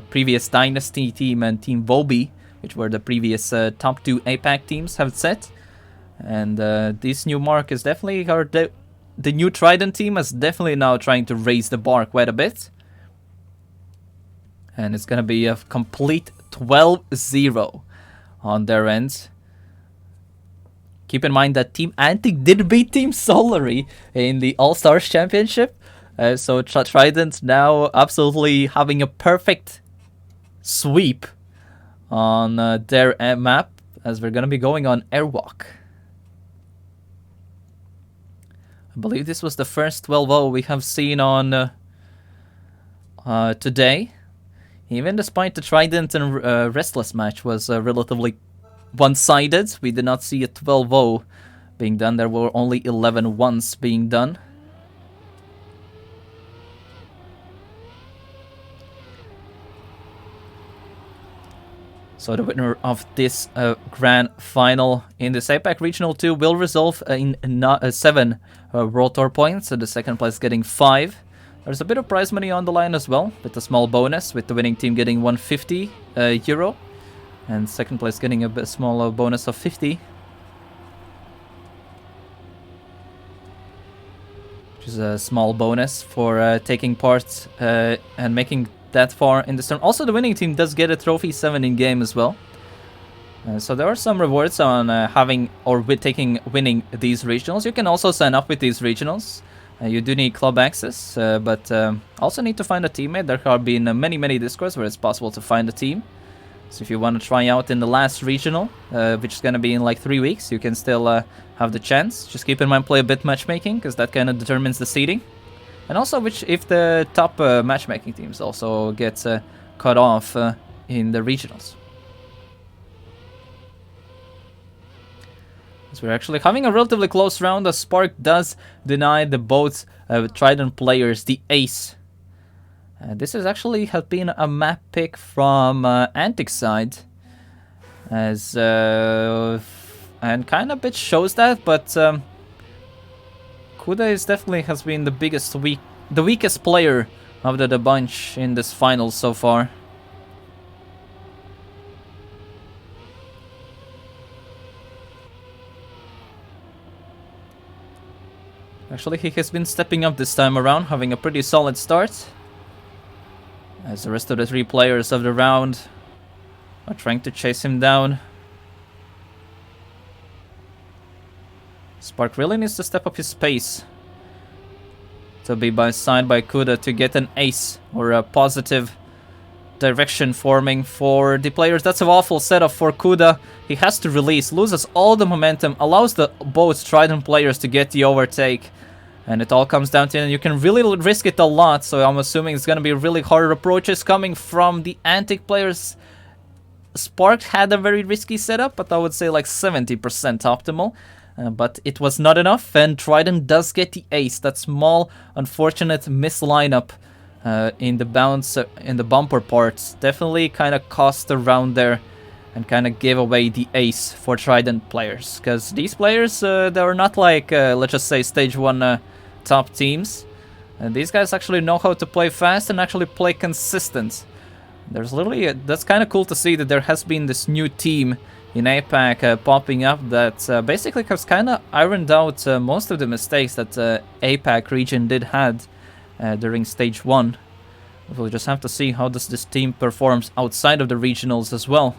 previous Dynasty team and Team Vobi, which were the previous top 2 APAC teams, have set. And this new mark is definitely the new Trident team is definitely now trying to raise the bar quite a bit. And it's gonna be a complete 12-0 on their end. Keep in mind that Team Antic did beat Team Solary in the All-Stars Championship. So Trident now absolutely having a perfect sweep on their map, as we're gonna be going on Airwalk. I believe this was the first 12-0 we have seen on today. Even despite the Trident and Restless match was relatively one-sided, we did not see a 12-0 being done. There were only 11-1s being done. So the winner of this grand final in this APAC Regional 2 will resolve in 7 World Tour points, so the second place getting 5. There's a bit of prize money on the line as well, with a small bonus, with the winning team getting 150 euro, and second place getting a bit smaller bonus of 50. Which is a small bonus for taking part and making that far in the tournament. Also, the winning team does get a trophy 7 in game as well. So there are some rewards on having or winning these regionals. You can also sign up with these regionals. You do need club access, but also need to find a teammate. There have been many discords where it's possible to find a team. So if you want to try out in the last regional, which is going to be in like 3 weeks, you can still have the chance. Just keep in mind, play a bit matchmaking, because that kind of determines the seeding. And also if the top matchmaking teams also get cut off in the regionals. So we're actually having a relatively close round, as Spark does deny the both Trident players the ace. This has been a map pick from Antic side, as and kind of bit shows that, but Kuda is definitely has been the weakest player of the bunch in this final so far. Actually, he has been stepping up this time around, having a pretty solid start. As the rest of the 3 players of the round are trying to chase him down. Spark really needs to step up his pace to be signed by Kuda to get an ace or a positive direction forming for the players. That's an awful setup for Kuda. He has to release, loses all the momentum, allows the both Trident players to get the overtake. And it all comes down to, and you can really risk it a lot, so I'm assuming it's going to be really hard approaches coming from the Antic players. Spark had a very risky setup, but I would say like 70% optimal. But it was not enough, and Trident does get the ace. That small, unfortunate miss lineup in the bounce, in the bumper parts, definitely kind of cost the round there and kind of gave away the ace for Trident players. Because these players, they are not like, let's just say, Stage 1 top teams. And these guys actually know how to play fast and actually play consistent. There's literally, that's kind of cool to see that there has been this new team in APAC popping up that basically has kind of ironed out most of the mistakes that APAC region did had during Stage 1. We'll just have to see how this team performs outside of the regionals as well.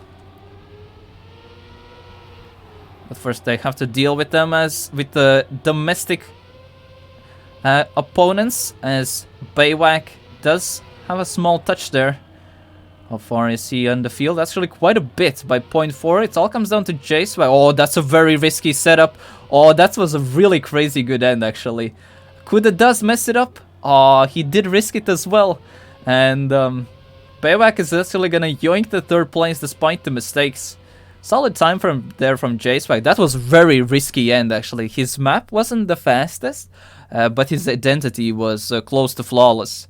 But first they have to deal with them with the domestic opponents, as Baywak does have a small touch there. How far is he on the field? That's really quite a bit by 0.4. It all comes down to Jace. Oh, that's a very risky setup. Oh, that was a really crazy good end, actually. Kuda does mess it up. Oh, he did risk it as well. And Baywak is actually gonna yoink the 3rd place despite the mistakes. Solid time from Jace. That was very risky end, actually. His map wasn't the fastest, but his identity was close to flawless.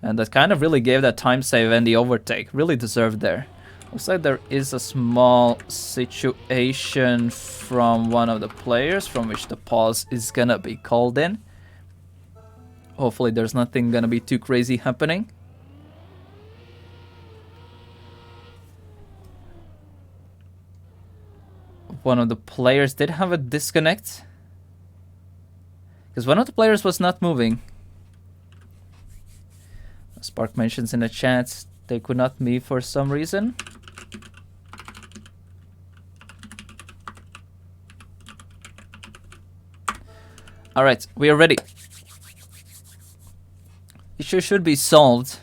And that kind of really gave that time save and the overtake. Really deserved there. Looks like there is a small situation from one of the players, from which the pause is gonna be called in. Hopefully there's nothing gonna be too crazy happening. one of the players did have a disconnect. Because one of the players was not moving. Spark mentions in the chat they could not move for some reason. Alright, we are ready. Issue should be solved.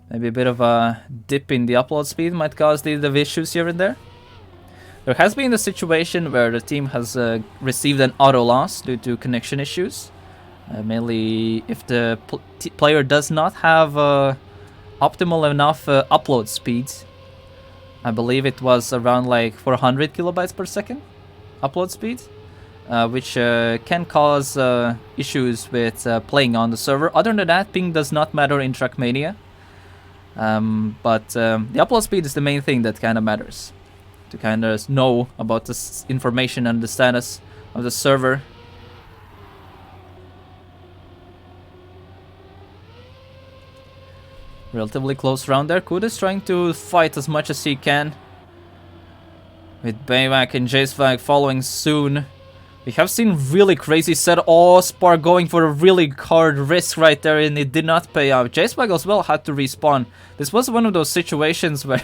Maybe a bit of a dip in the upload speed might cause the issues here and there. There has been a situation where the team has received an auto loss due to connection issues. Mainly if the player does not have optimal enough upload speed. I believe it was around like 400 kilobytes per second upload speed. Which can cause issues with playing on the server. Other than that, ping does not matter in Trackmania. But the upload speed is the main thing that kind of matters. To kind of know about this information and the status of the server. Relatively close round there. Kuda is trying to fight as much as he can. With Baymack and JSvag following soon. We have seen really crazy set. Oh, Spark going for a really hard risk right there, and it did not pay off. JSvag as well had to respawn. This was one of those situations where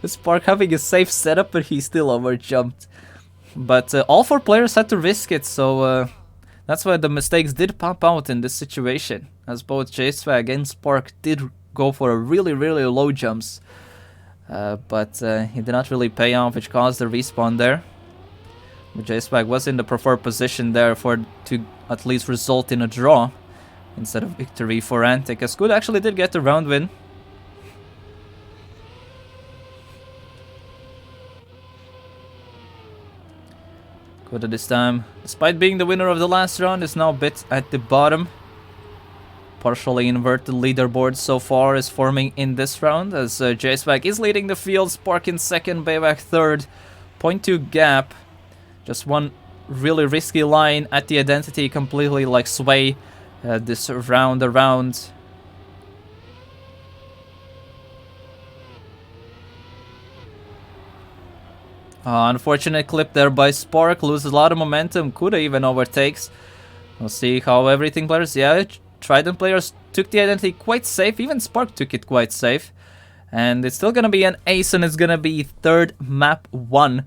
Spark having a safe setup, but he still overjumped. But all 4 players had to risk it, so that's why the mistakes did pop out in this situation. As both JSvag and Spark did go for a really low jumps. But it did not really pay off, which caused the respawn there. JSvag was in the preferred position there to at least result in a draw instead of victory for Antic. As Good actually did get the round win. Good at this time, despite being the winner of the last round, is now a bit at the bottom. Partially inverted leaderboard so far is forming in this round as JSvag is leading the field, Spark in second, Bayback third, 0.2 gap. Just one really risky line at the identity, completely like sway this round around. Unfortunate clip there by Spark, loses a lot of momentum, Kuda even overtakes. We'll see how everything plays. Yeah, Trident players took the identity quite safe, even Spark took it quite safe. And it's still gonna be an ace, and it's gonna be third map 1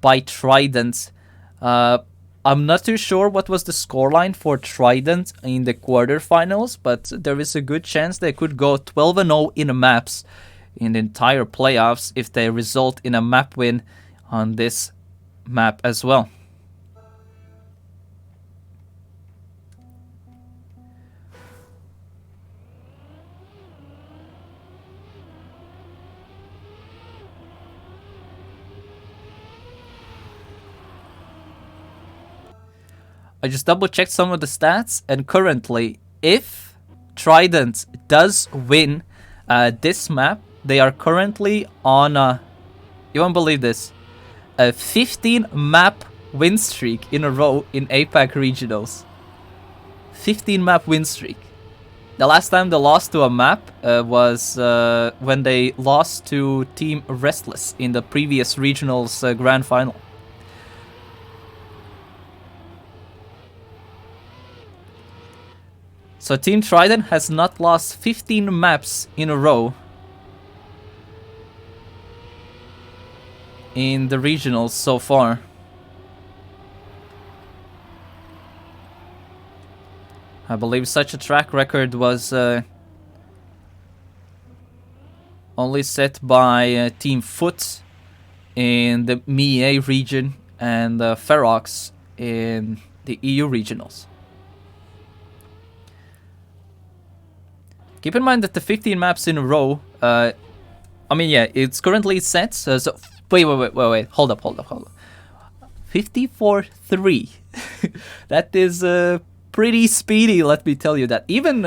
by Trident. I'm not too sure what was the scoreline for Trident in the quarterfinals, but there is a good chance they could go 12-0 in the maps in the entire playoffs if they result in a map win on this map as well. I just double checked some of the stats, and currently, if Trident does win this map, they are currently on a, you won't believe this, a 15 map win streak in a row in APAC Regionals. 15 map win streak. The last time they lost to a map was when they lost to Team Restless in the previous Regionals Grand Final. So Team Trident has not lost 15 maps in a row in the regionals so far. I believe such a track record was only set by Team Foot in the MEA region and Ferox in the EU regionals. Keep in mind that the 15 maps in a row, I mean, yeah, it's currently set, so wait, hold up. 54-3. That is pretty speedy, let me tell you that. Even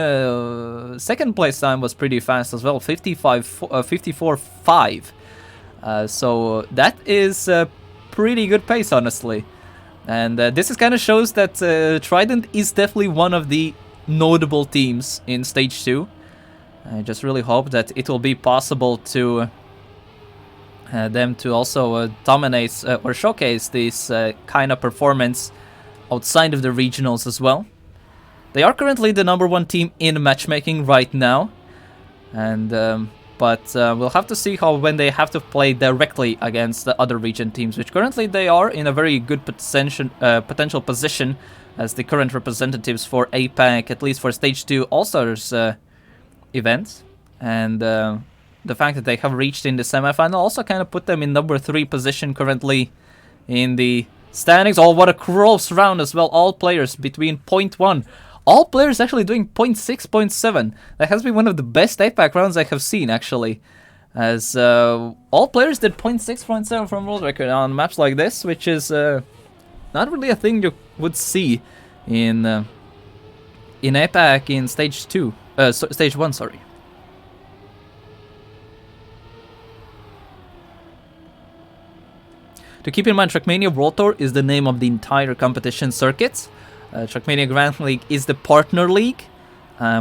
second place time was pretty fast as well, 54-5. So that is a pretty good pace, honestly. And this is kind of shows that Trident is definitely one of the notable teams in Stage 2. I just really hope that it will be possible to them to also dominate or showcase this kind of performance outside of the regionals as well. They are currently the #1 team in matchmaking right now, and but we'll have to see how when they have to play directly against the other region teams, which currently they are in a very good potential position as the current representatives for APAC, at least for Stage 2 All-Stars event. And the fact that they have reached in the semifinal also kind of put them in #3 position currently in the standings. Oh, what a close round as well. All players between 0.1. All players actually doing 0.6, 0.7. That has been one of the best APAC rounds I have seen, actually. As all players did 0.6, 0.7 from world record on maps like this, which is not really a thing you would see in APAC in Stage 2. Stage 1, sorry. To keep in mind, Trackmania World Tour is the name of the entire competition circuit. Trackmania Grand League is the partner league,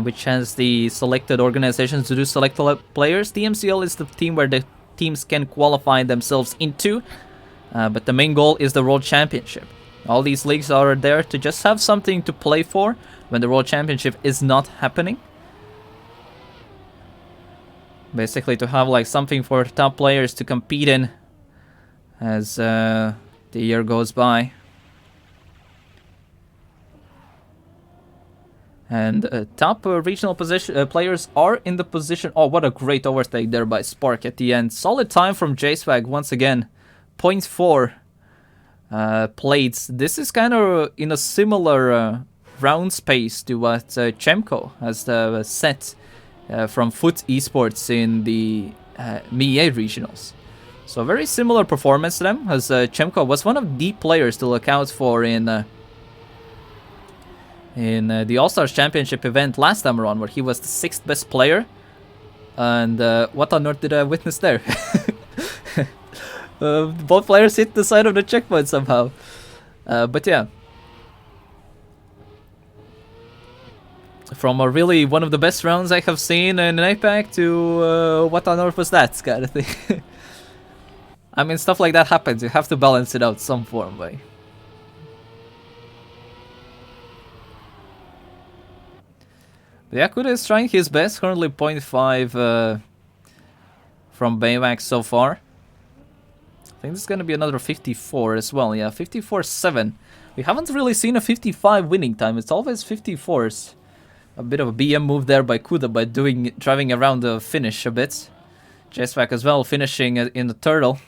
which has the selected organizations to do select players. TMCL is the team where the teams can qualify themselves into, but the main goal is the World Championship. All these leagues are there to just have something to play for when the World Championship is not happening. Basically to have like something for top players to compete in as the year goes by. And top regional position players are in the position. Oh, what a great overtake there by Spark at the end. Solid time from JSwag once again. 0.4 plates. This is kind of in a similar round space to what Chemco has set from Foot Esports in the MEA regionals. So very similar performance to them, as Chemco was one of the players to look out for in the All-Stars Championship event last time around, where he was the 6th best player. And what on earth did I witness there? Both players hit the side of the checkpoint somehow. But yeah. From a really one of the best rounds I have seen in APAC to what on earth was that kind of thing. I mean, stuff like that happens. You have to balance it out some form way. Yeah, Kuda is trying his best. Currently 0.5 from Baymax so far. I think this is going to be another 54 as well. Yeah, 54-7. We haven't really seen a 55 winning time. It's always 54s. A bit of a BM move there by Kuda by driving around the finish a bit. JSWAC as well finishing in the turtle.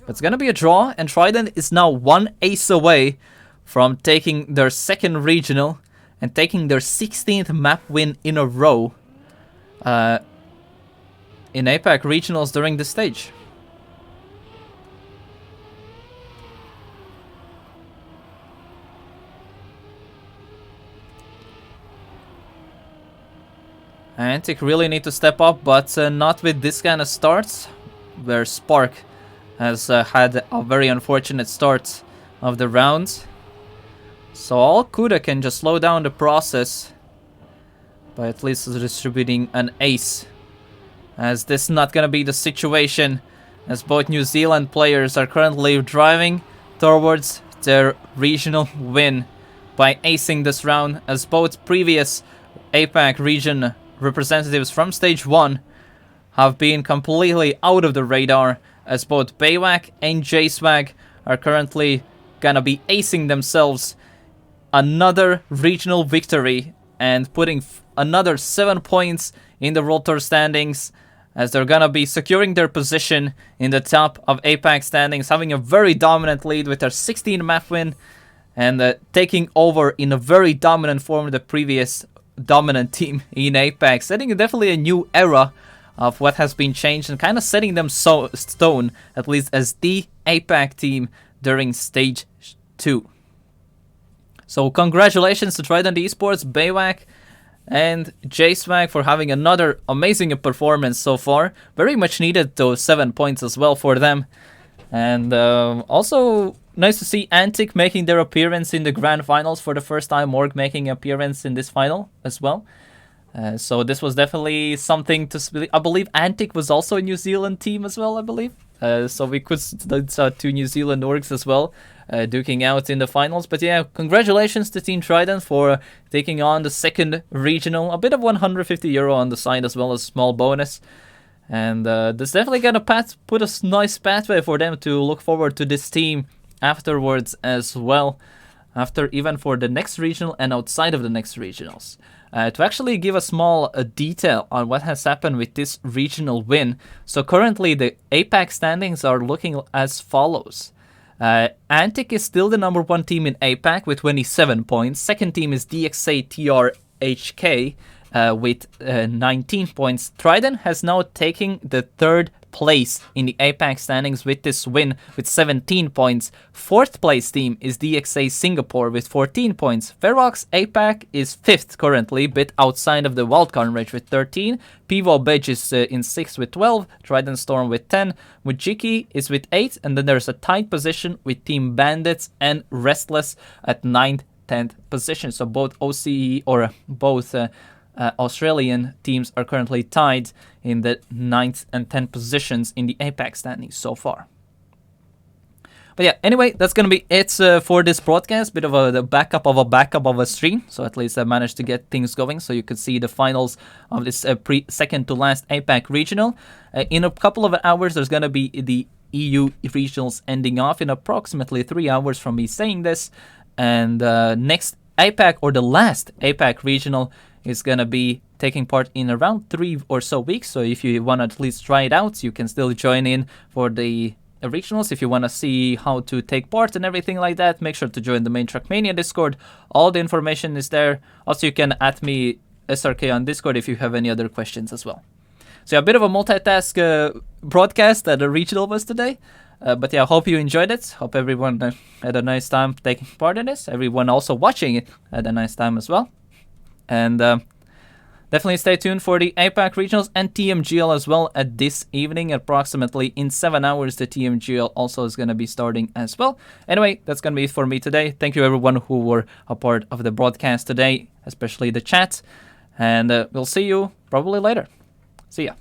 But it's going to be a draw, and Trident is now 1 ace away from taking their 2nd regional and taking their 16th map win in a row in APAC regionals during this stage. Antic really need to step up, but not with this kind of starts, where Spark has had a very unfortunate start of the round. So all Kuda can just slow down the process by at least distributing an ace, as this is not going to be the situation, as both New Zealand players are currently driving towards their regional win by acing this round, as both previous APAC region representatives from Stage 1 have been completely out of the radar, as both Baywack and JSwag are currently gonna be acing themselves another regional victory and putting another 7 points in the World Tour standings, as they're gonna be securing their position in the top of APAC standings, having a very dominant lead with their 16th map win and taking over in a very dominant form the previous dominant team in APAC, setting definitely a new era of what has been changed and kind of setting them stone, at least as the APAC team during Stage 2. So congratulations to Trident Esports, Baywack and JSwag for having another amazing performance so far. Very much needed those 7 points as well for them. And also nice to see Antic making their appearance in the grand finals for the first time. Morg making an appearance in this final as well. So this was definitely something to... I believe Antic was also a New Zealand team as well, I believe. So we could saw two New Zealand orgs as well duking out in the finals. But yeah, congratulations to Team Trident for taking on the second regional. A bit of €150 on the side as well as small bonus. And this definitely gonna put a nice pathway for them to look forward to this team afterwards as well. After even for the next regional and outside of the next regionals. To actually give a small detail on what has happened with this regional win. So currently the APAC standings are looking as follows. Antic is still the number one team in APAC with 27 points. Second team is DXA TRHK with 19 points. Trident has now taken the third place in the APAC standings with this win with 17 points. Fourth place team is DXA Singapore with 14 points. Ferox APAC is fifth currently, bit outside of the wildcard range with 13. Pivo Bedge is in 6th with 12. Trident Storm with 10. Mujiki is with 8. And then there's a tight position with Team Bandits and Restless at 9th, 10th position. So both OCE or both Australian teams are currently tied in the 9th and 10th positions in the APAC standings so far. But yeah, anyway, that's going to be it for this broadcast. Bit of the backup of a stream. So at least I managed to get things going so you could see the finals of this second to last APAC regional. In a couple of hours, there's going to be the EU regionals ending off in approximately 3 hours from me saying this. And next APAC or the last APAC regional is going to be taking part in around 3 or so weeks. So if you want to at least try it out, you can still join in for the regionals. If you want to see how to take part and everything like that, make sure to join the main Trackmania Discord. All the information is there. Also, you can add me SRK on Discord if you have any other questions as well. So yeah, a bit of a multitask broadcast that the regional was today. But yeah, I hope you enjoyed it. Hope everyone had a nice time taking part in this. Everyone also watching it had a nice time as well. And definitely stay tuned for the APAC Regionals and TMGL as well at this evening. Approximately in 7 hours, the TMGL also is going to be starting as well. Anyway, that's going to be it for me today. Thank you everyone who were a part of the broadcast today, especially the chat. And we'll see you probably later. See ya.